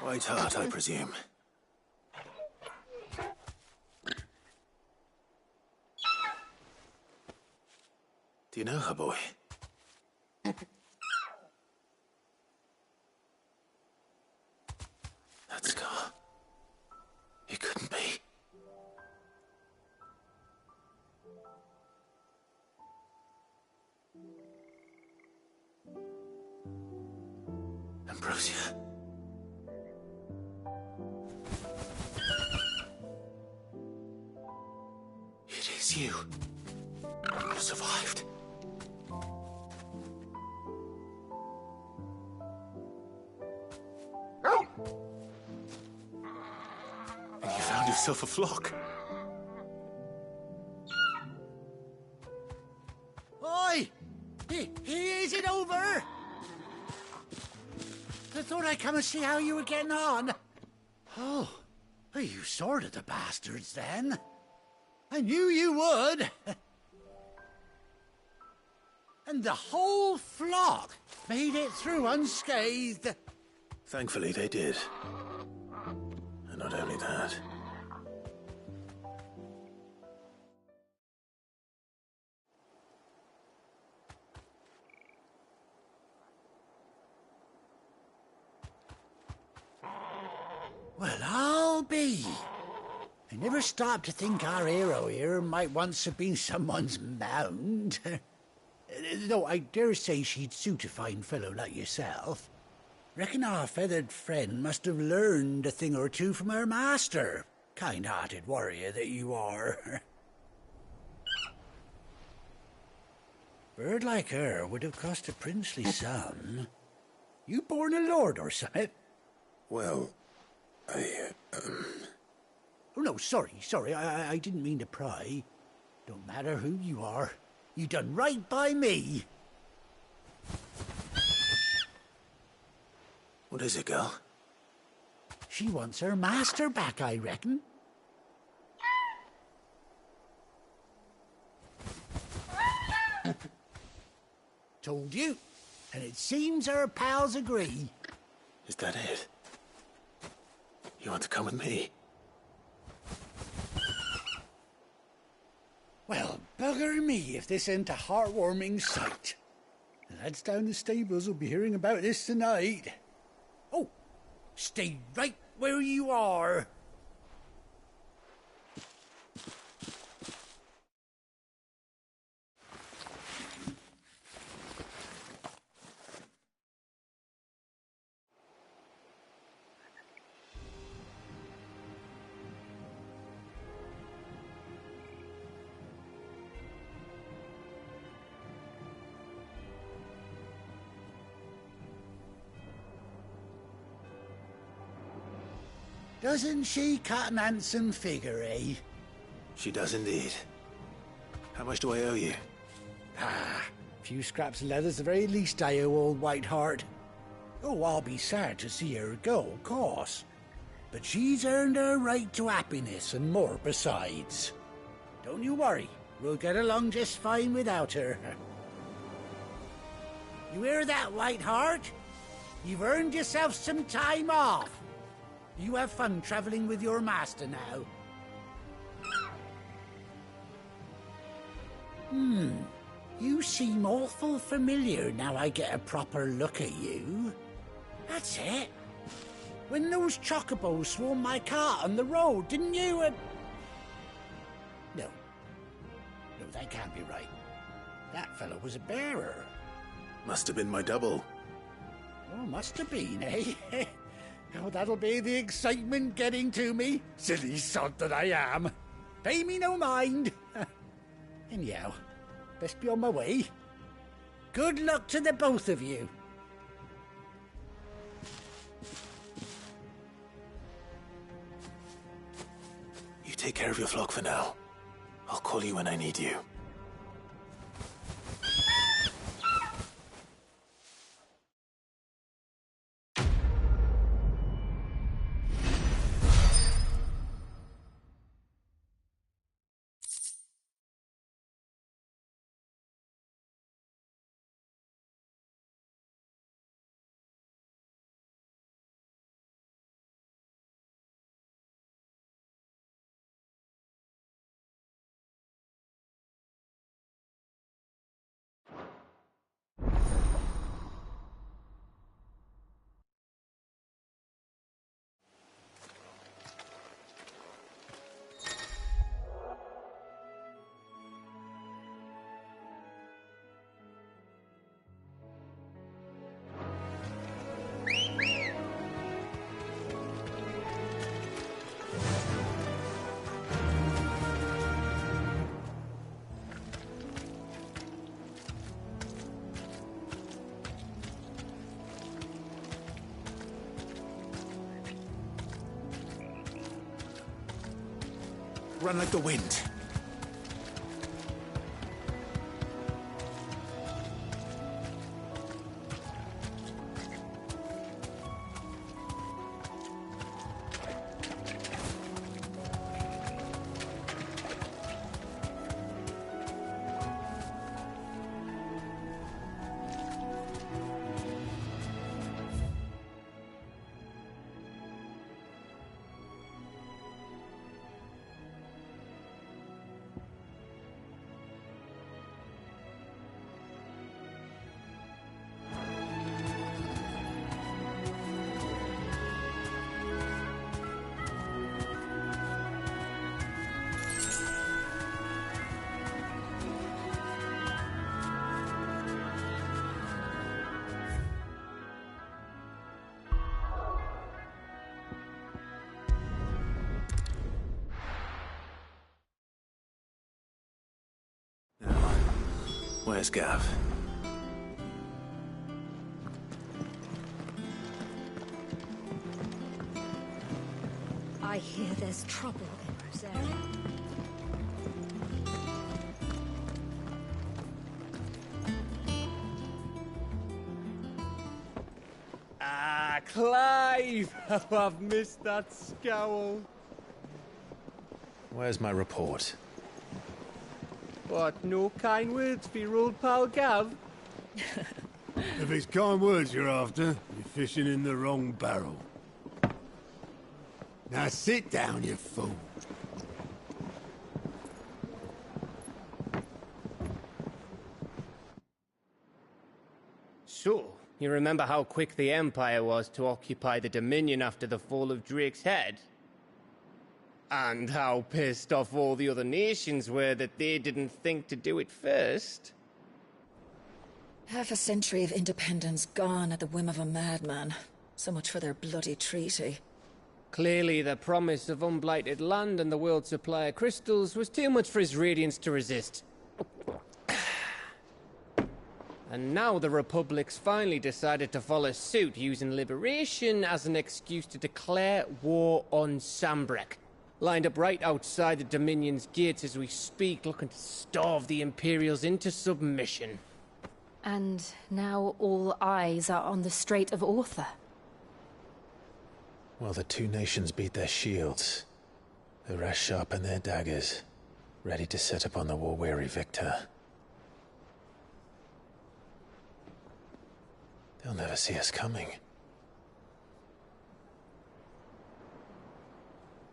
White Hart, I presume. Do you know her, boy? That scar. It couldn't be. Ambrosia. It is you. You survived. And you found yourself a flock. Oi! Is it over? I thought I'd come and see how you were getting on. Oh, well, you sorted the bastards then. I knew you would. And the whole flock made it through unscathed. Thankfully, they did. And not only that. Well, I'll be. I never stopped to think our hero here might once have been someone's mound. Though I dare say she'd suit a fine fellow like yourself. Reckon our feathered friend must have learned a thing or two from her master. Kind-hearted warrior that you are. Bird like her would have cost a princely sum. You born a lord or something? Well, Oh, no, sorry. I didn't mean to pry. Don't matter who you are. You done right by me. What is it, girl? She wants her master back, I reckon. Told you. And it seems her pals agree. Is that it? You want to come with me? Well, bugger me if this ain't a heartwarming sight. The lads down the stables will be hearing about this tonight. Oh, stay right where you are. Doesn't she cut an handsome figure, eh? She does indeed. How much do I owe you? A few scraps of leather's the very least I owe old White Hart. Oh, I'll be sad to see her go, of course. But she's earned her right to happiness and more besides. Don't you worry, we'll get along just fine without her. You hear that, White Hart? You've earned yourself some time off. You have fun traveling with your master now. You seem awful familiar now I get a proper look at you. That's it. When those chocobos swarmed my cart on the road, didn't you? No, that can't be right. That fellow was a bearer. Must have been my double. Oh, must have been, eh? Oh, that'll be the excitement getting to me. Silly sod that I am. Pay me no mind. Anyhow, best be on my way. Good luck to the both of you. You take care of your flock for now. I'll call you when I need you. run like the wind. Where's Gav? I hear there's trouble in Rosaria. Ah, Clive! Oh, I've missed that scowl. Where's my report? What, no kind words for your old pal Gav? If it's kind words you're after, you're fishing in the wrong barrel. Now sit down, you fool. So, you remember how quick the Empire was to occupy the Dominion after the fall of Drake's Head? And how pissed off all the other nations were that they didn't think to do it first? Half a century of independence gone at the whim of a madman. So much for their bloody treaty. Clearly, the promise of unblighted land and the world's supply of crystals was too much for his radiance to resist. And now the Republic's finally decided to follow suit, using liberation as an excuse to declare war on Sambrek. Lined up right outside the Dominion's gates as we speak, looking to starve the Imperials into submission. And now all eyes are on the Strait of Author. Well, the two nations beat their shields. The rest sharpen their daggers, ready to set upon the war-weary victor. They'll never see us coming.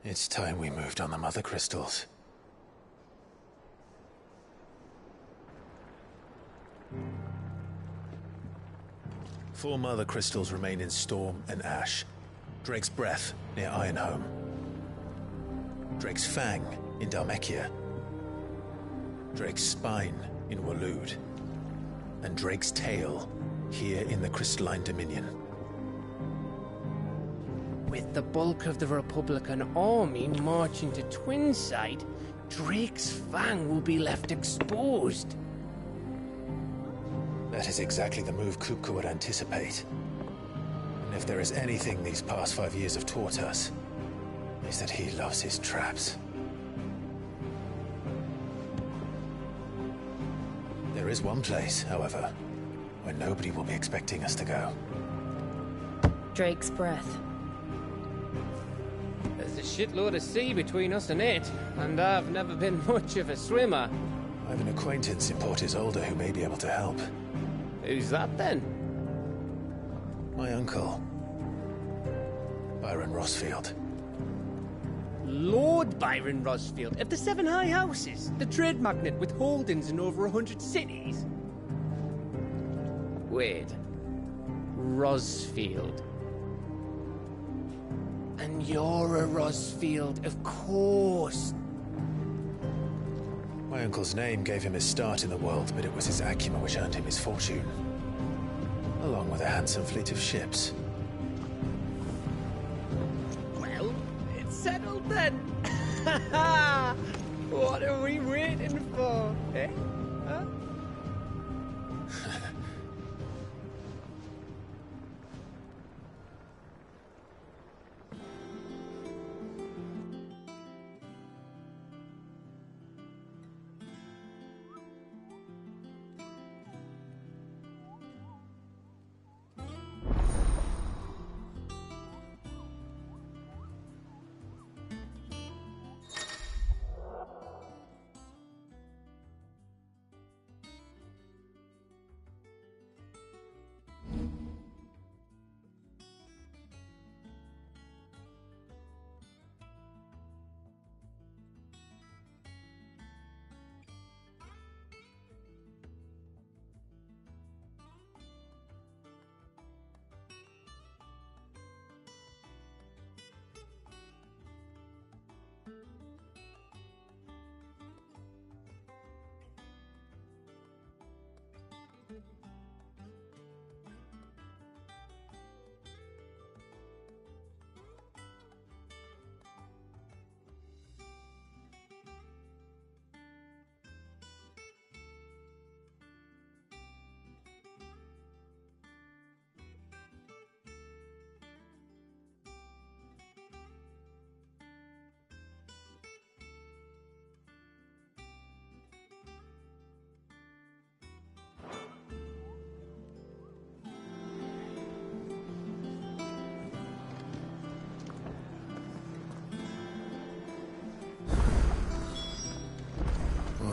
It's time we moved on the Mother Crystals. Four Mother Crystals remain in Storm and Ash. Drake's Breath, near Ironhome. Drake's Fang, in Dhalmekia. Drake's Spine, in Waloed. And Drake's Tail, here in the Crystalline Dominion. With the bulk of the Republican army marching to Twinside, Drake's Fang will be left exposed. That is exactly the move Kupka would anticipate. And if there is anything these past 5 years have taught us, is that he loves his traps. There is one place, however, where nobody will be expecting us to go. Drake's Breath. There's a shitload of sea between us and it, and I've never been much of a swimmer. I have an acquaintance in Port Isolde who may be able to help. Who's that then? My uncle, Byron Rosfield. Lord Byron Rosfield of the Seven High Houses, the trade magnate with holdings in over 100 cities. Wait, Rosfield. And you're a Rosfield, of course. My uncle's name gave him his start in the world, but it was his acumen which earned him his fortune. Along with a handsome fleet of ships. Well, it's settled then. What are we waiting for, eh? Huh?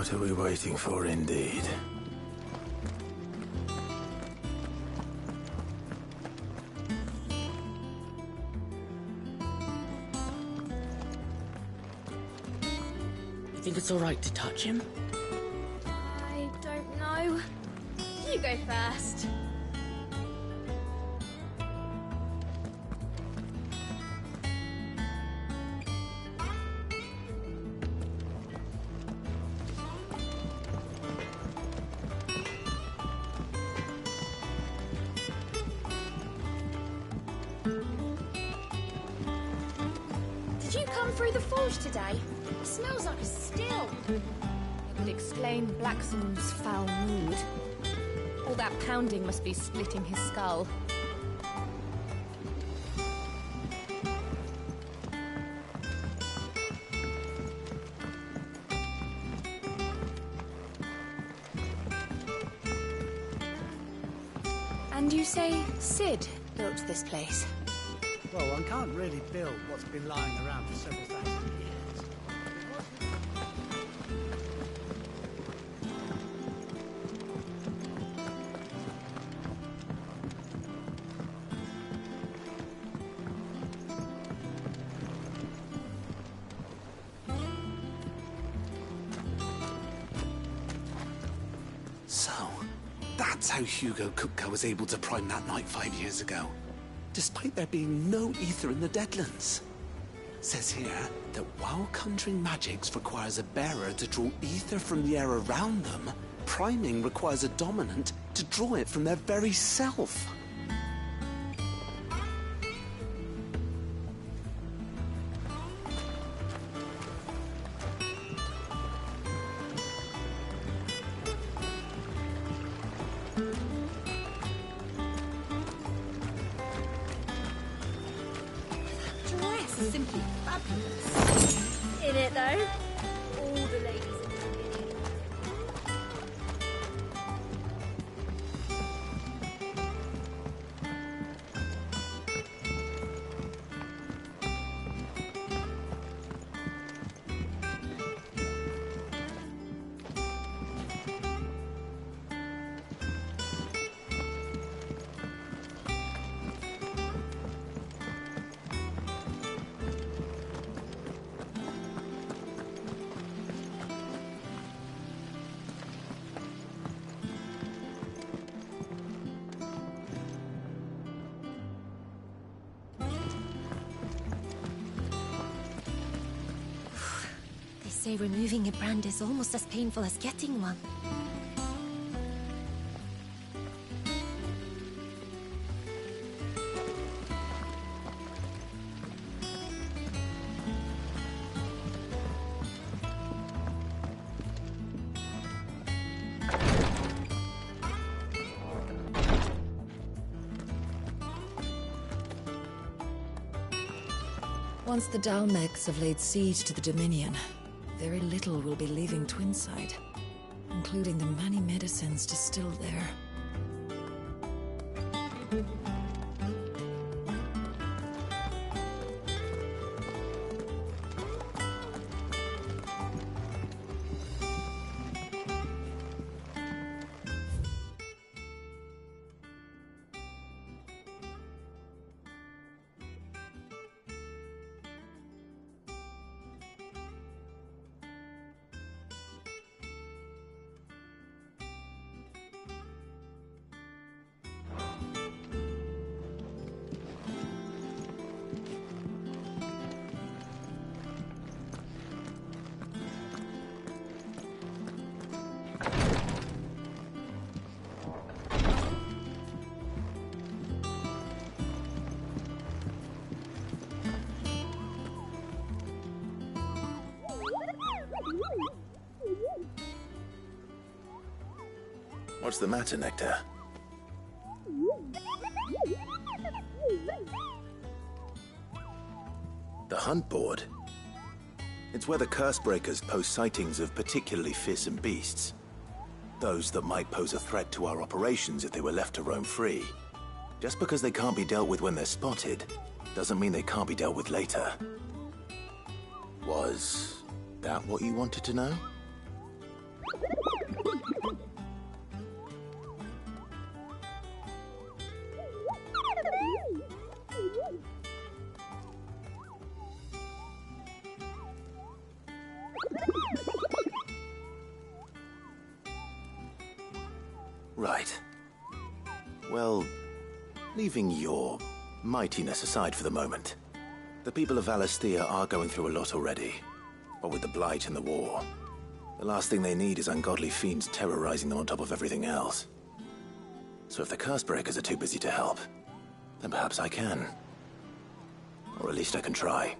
What are we waiting for, indeed? You think it's all right to touch him? I don't know. You go first. Did you come through the forge today? It smells like a still. It would explain Blackson's foul mood. All that pounding must be splitting his skull. And you say Cid built this place? Well, one can't really build what's been lying around for several thousand years. So, that's how Hugo Kupka was able to prime that night 5 years ago, despite there being no ether in the Deadlands. Says here that while conjuring magics requires a bearer to draw ether from the air around them, priming requires a dominant to draw it from their very self. Simply fabulous. In it, though. All the ladies in the Dominion. They say removing a brand is almost as painful as getting one. Once the Dalmegs have laid siege to the Dominion, very little will be leaving Twinside, including the many medicines distilled there. What's the matter, Nectar? The hunt board? It's where the Cursebreakers post sightings of particularly fearsome beasts. Those that might pose a threat to our operations if they were left to roam free. Just because they can't be dealt with when they're spotted, doesn't mean they can't be dealt with later. Was that what you wanted to know? Right. Well, leaving your mightiness aside for the moment, the people of Valisthea are going through a lot already. What with the Blight and the war, the last thing they need is ungodly fiends terrorizing them on top of everything else. So if the Cursebreakers are too busy to help, then perhaps I can. Or at least I can try.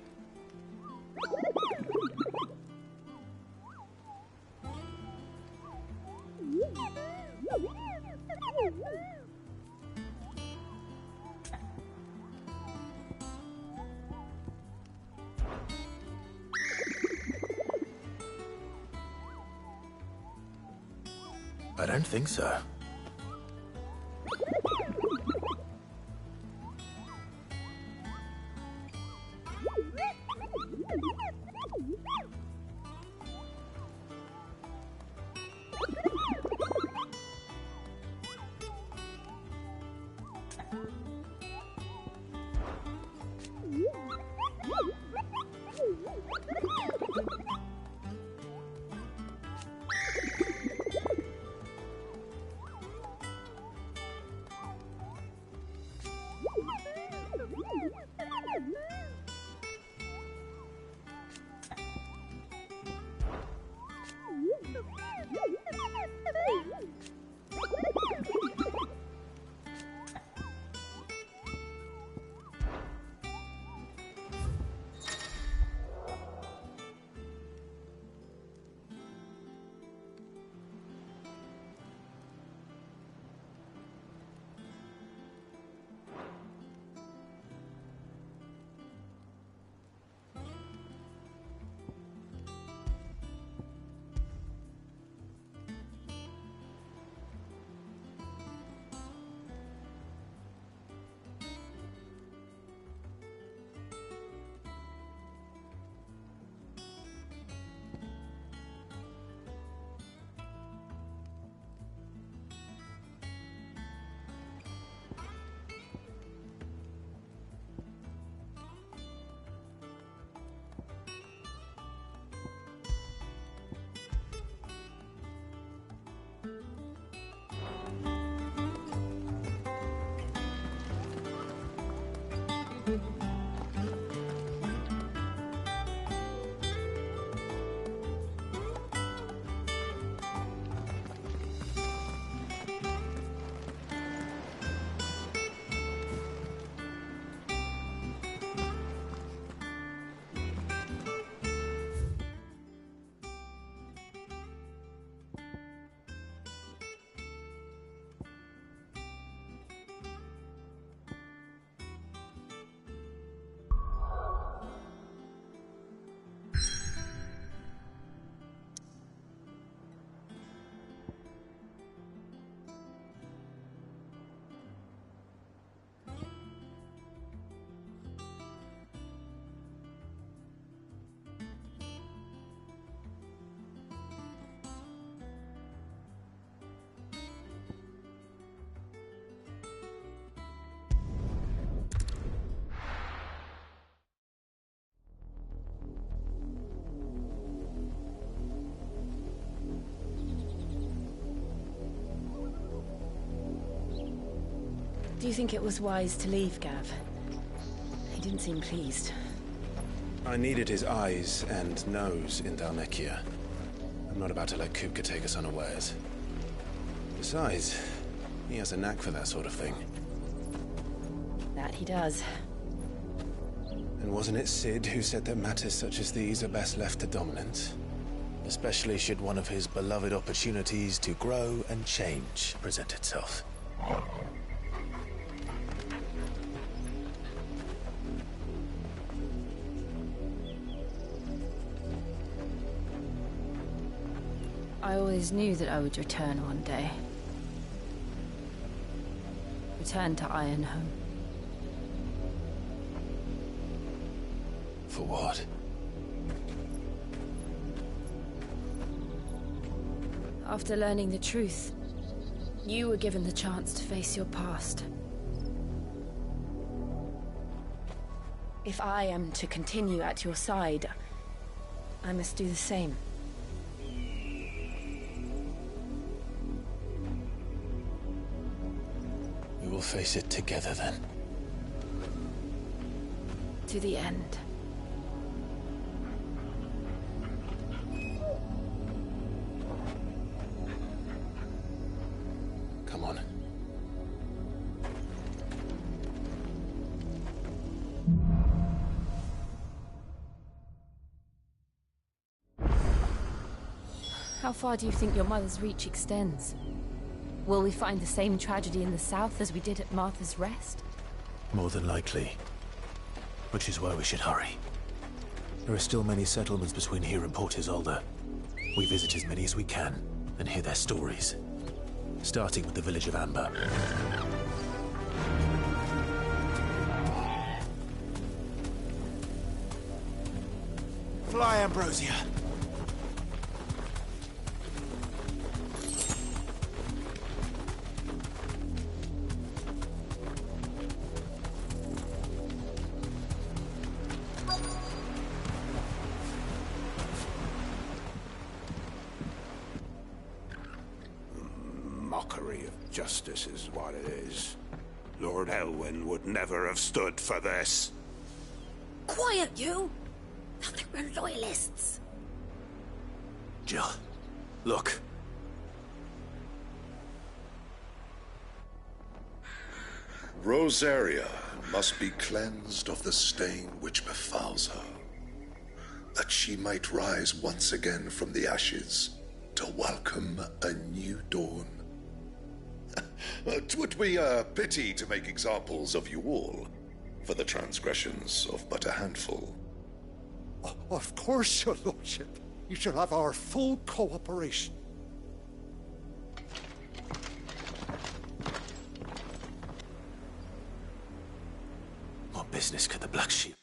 I don't think so. Do you think it was wise to leave, Gav? He didn't seem pleased. I needed his eyes and nose in Dhalmekia. I'm not about to let Kupka take us unawares. Besides, he has a knack for that sort of thing. That he does. And wasn't it Cid who said that matters such as these are best left to dominance? Especially should one of his beloved opportunities to grow and change present itself. I always knew that I would return one day. Return to Ironhome. For what? After learning the truth, you were given the chance to face your past. If I am to continue at your side, I must do the same. face it together then. To the end. Come on. How far do you think your mother's reach extends? Will we find the same tragedy in the south as we did at Martha's Rest? More than likely. Which is why we should hurry. There are still many settlements between here and Port Isolde. We visit as many as we can and hear their stories. Starting with the village of Amber. Fly, Ambrosia. Mockery of justice is what it is. Lord Elwyn would never have stood for this. Quiet, you! Thought they were loyalists. Jill, look. Rosaria must be cleansed of the stain which befouls her, that she might rise once again from the ashes to welcome a new dawn. 'Twould be a pity to make examples of you all for the transgressions of but a handful. Of course, your lordship. You shall have our full cooperation. What business could the Black Sheep?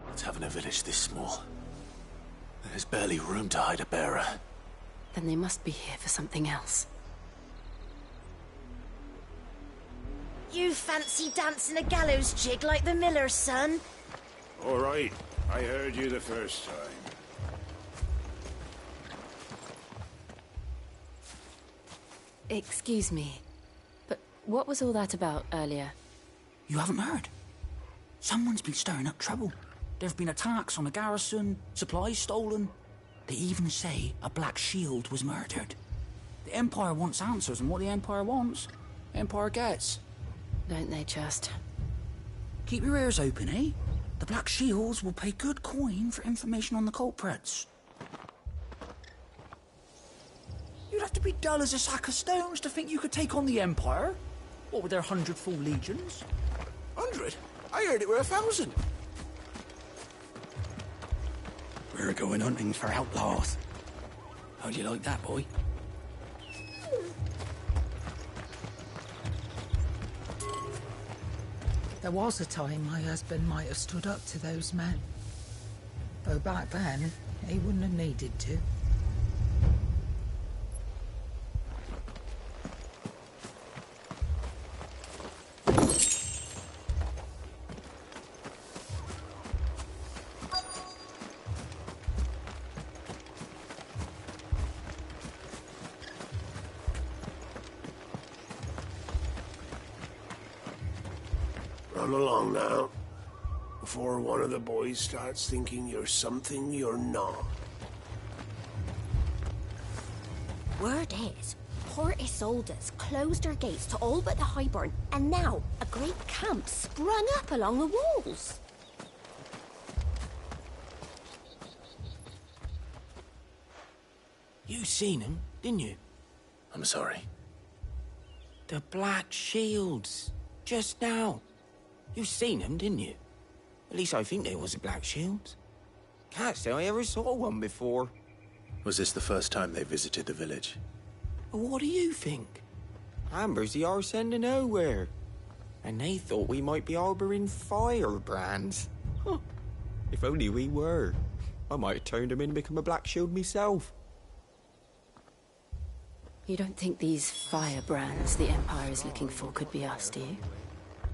What's having a village this small? There's barely room to hide a bearer. Then they must be here for something else. You fancy dancing a gallows jig like the miller's son? All right, I heard you the first time. Excuse me, but what was all that about earlier? You haven't heard? Someone's been stirring up trouble. There've been attacks on the garrison, supplies stolen. They even say a Black Shield was murdered. The Empire wants answers, and what the Empire wants, the Empire gets. Don't they just? Keep your ears open, eh? The Black Shields will pay good coin for information on the culprits. You'd have to be dull as a sack of stones to think you could take on the Empire. What with their 100 full legions? 100? I heard it were 1,000. We're going hunting for outlaws. How'd you like that, boy? There was a time my husband might have stood up to those men. Though back then, he wouldn't have needed to. Run along now, before one of the boys starts thinking you're something you're not. Word is, Port Isolde's closed her gates to all but the Highborn, and now a great camp sprung up along the walls. You seen them, didn't you? I'm sorry. The Black Shields. Just now. You seen them, didn't you? At least I think there was a Black Shield. Can't say I ever saw one before. Was this the first time they visited the village? What do you think? Amber's the arse end of nowhere. And they thought we might be harbouring firebrands. Huh. If only we were. I might have turned them in and become a Black Shield myself. You don't think these firebrands the Empire is looking for could be us, do you?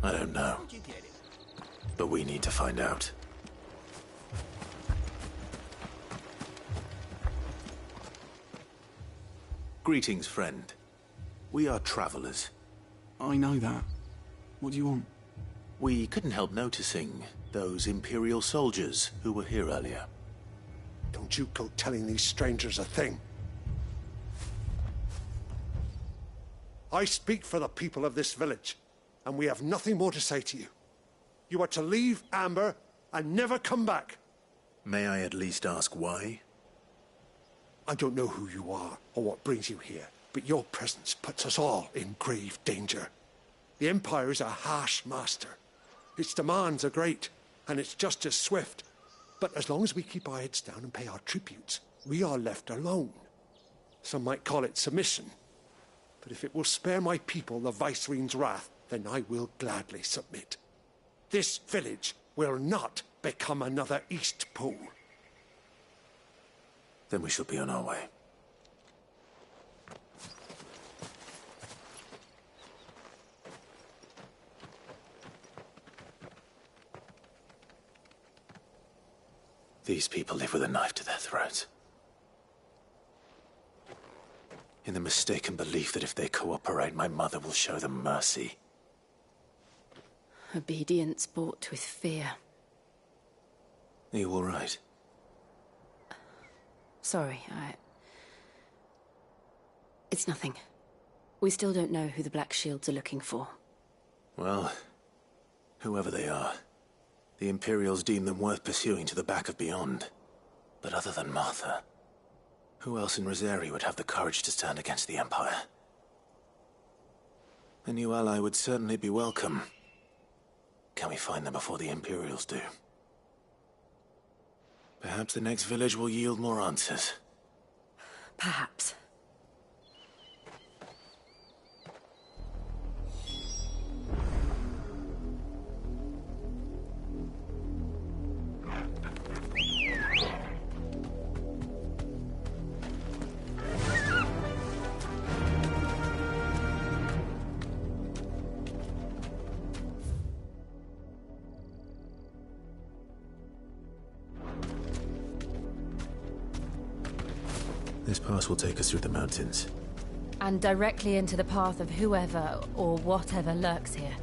I don't know. But we need to find out. Greetings, friend. We are travelers. I know that. What do you want? We couldn't help noticing those Imperial soldiers who were here earlier. Don't you go telling these strangers a thing. I speak for the people of this village, and we have nothing more to say to you. You are to leave Amber and never come back. May I at least ask why? I don't know who you are or what brings you here, but your presence puts us all in grave danger. The Empire is a harsh master. Its demands are great, and its justice swift. But as long as we keep our heads down and pay our tributes, we are left alone. Some might call it submission. But if it will spare my people the Viceroy's wrath, then I will gladly submit. This village will not become another Eastpool. Then we shall be on our way. These people live with a knife to their throats. In the mistaken belief that if they cooperate, my mother will show them mercy. Obedience bought with fear. Are you all right? Sorry, It's nothing. We still don't know who the Black Shields are looking for. Well, whoever they are, the Imperials deem them worth pursuing to the back of beyond. But other than Martha, who else in Rosari would have the courage to stand against the Empire? A new ally would certainly be welcome. Can we find them before the Imperials do? Perhaps the next village will yield more answers. Perhaps. This pass will take us through the mountains. And directly into the path of whoever or whatever lurks here.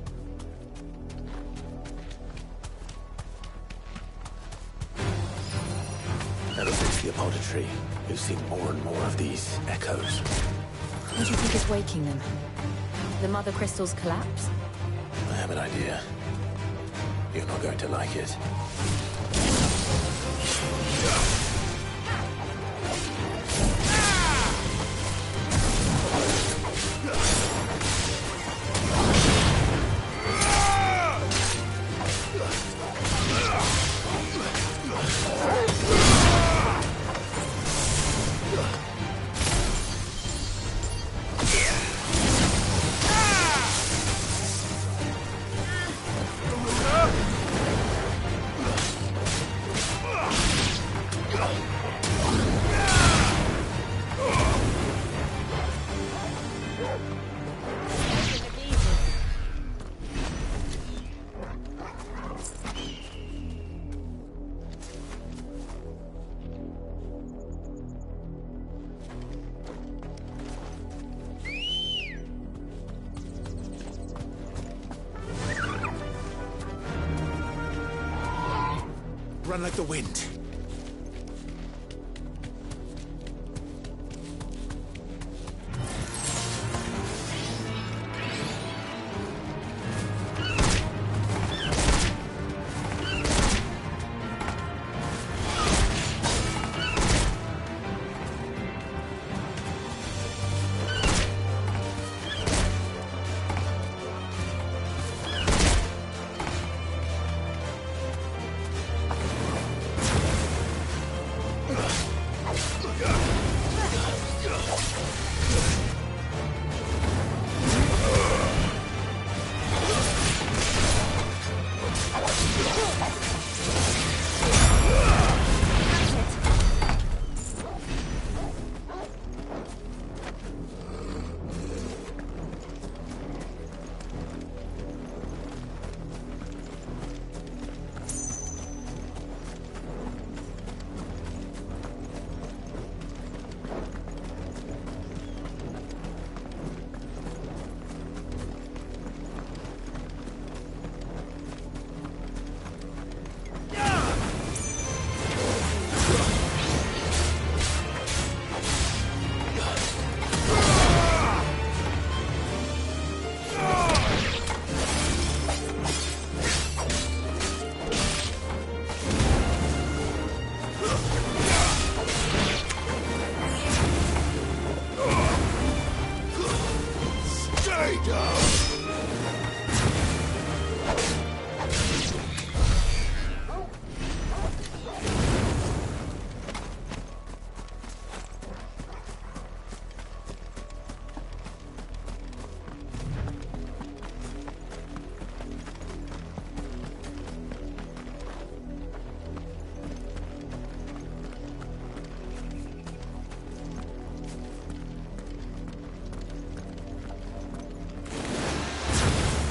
That'll fix the apothecary, who's seen more and more of these echoes. What do you think is waking them? The Mother Crystal's collapse? I have an idea. You're not going to like it. Run like the wind.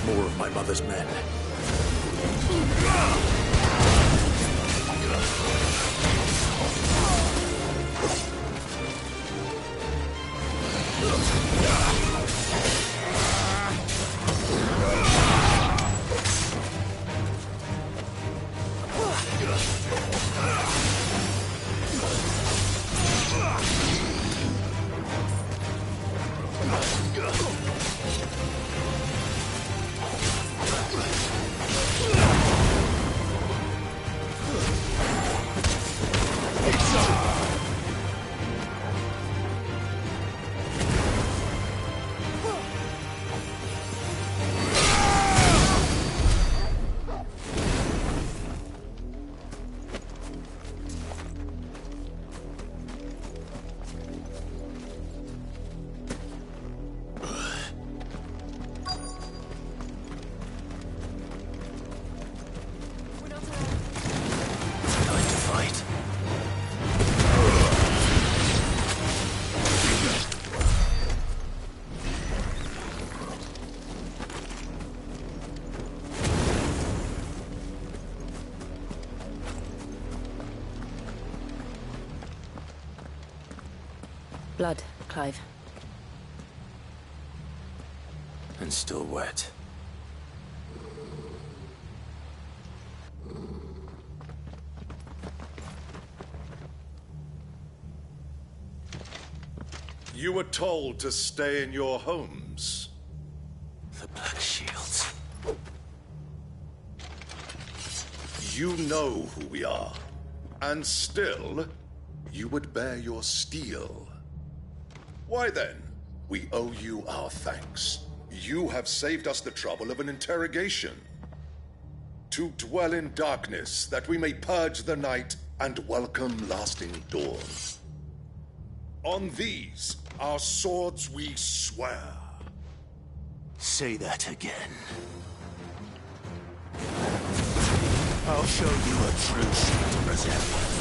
More of my mother's men. Blood, Clive. And still wet. You were told to stay in your homes. The Black Shields. You know who we are. And still, you would bear your steel. Why then, we owe you our thanks. You have saved us the trouble of an interrogation. To dwell in darkness, that we may purge the night and welcome lasting dawn. On these, our swords we swear. Say that again. I'll show you a true shield resemblance.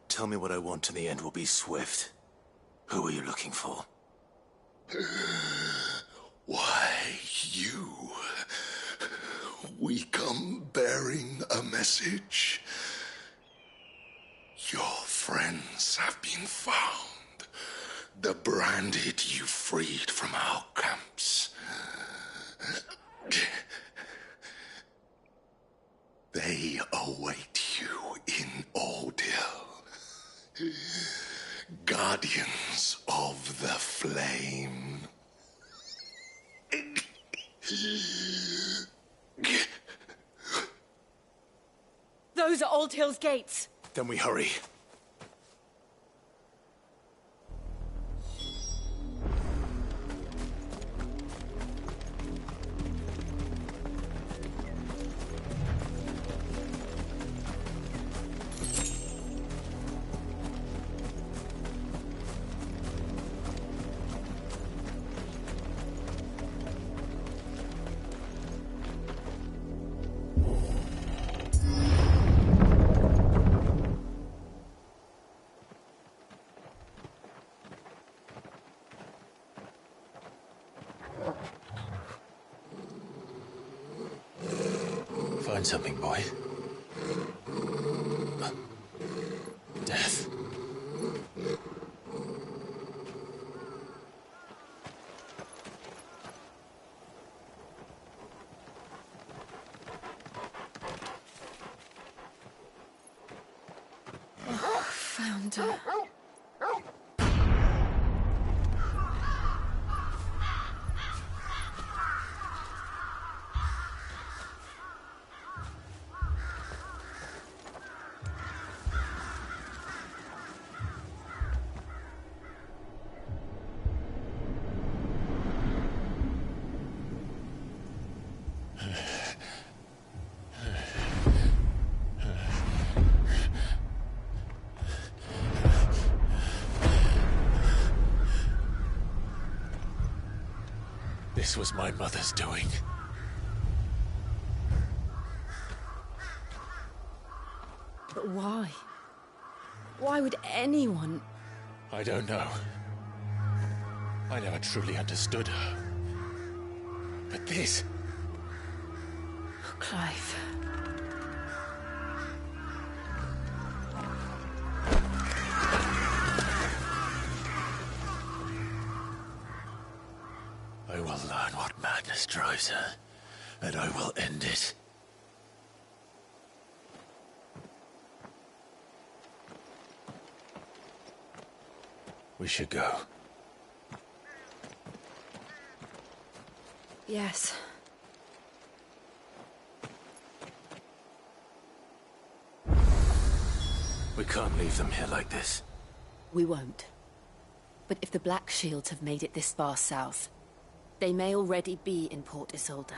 Tell me what I want and the end will be swift. Who are you looking for? Why, you. We come bearing a message. Your friends have been found. The branded you freed from our camps. They await you in Ordeal. Guardians of the Flame. Those are Old Hill's gates. Then we hurry. Find something, boy. Death. Oh, found her. This was my mother's doing. But why? Why would anyone... I don't know. I never truly understood her. But this... Oh, Clive. I will learn what madness drives her, and I will end it. We should go. Yes. We can't leave them here like this. We won't. But if the Black Shields have made it this far south, they may already be in Port Isolde.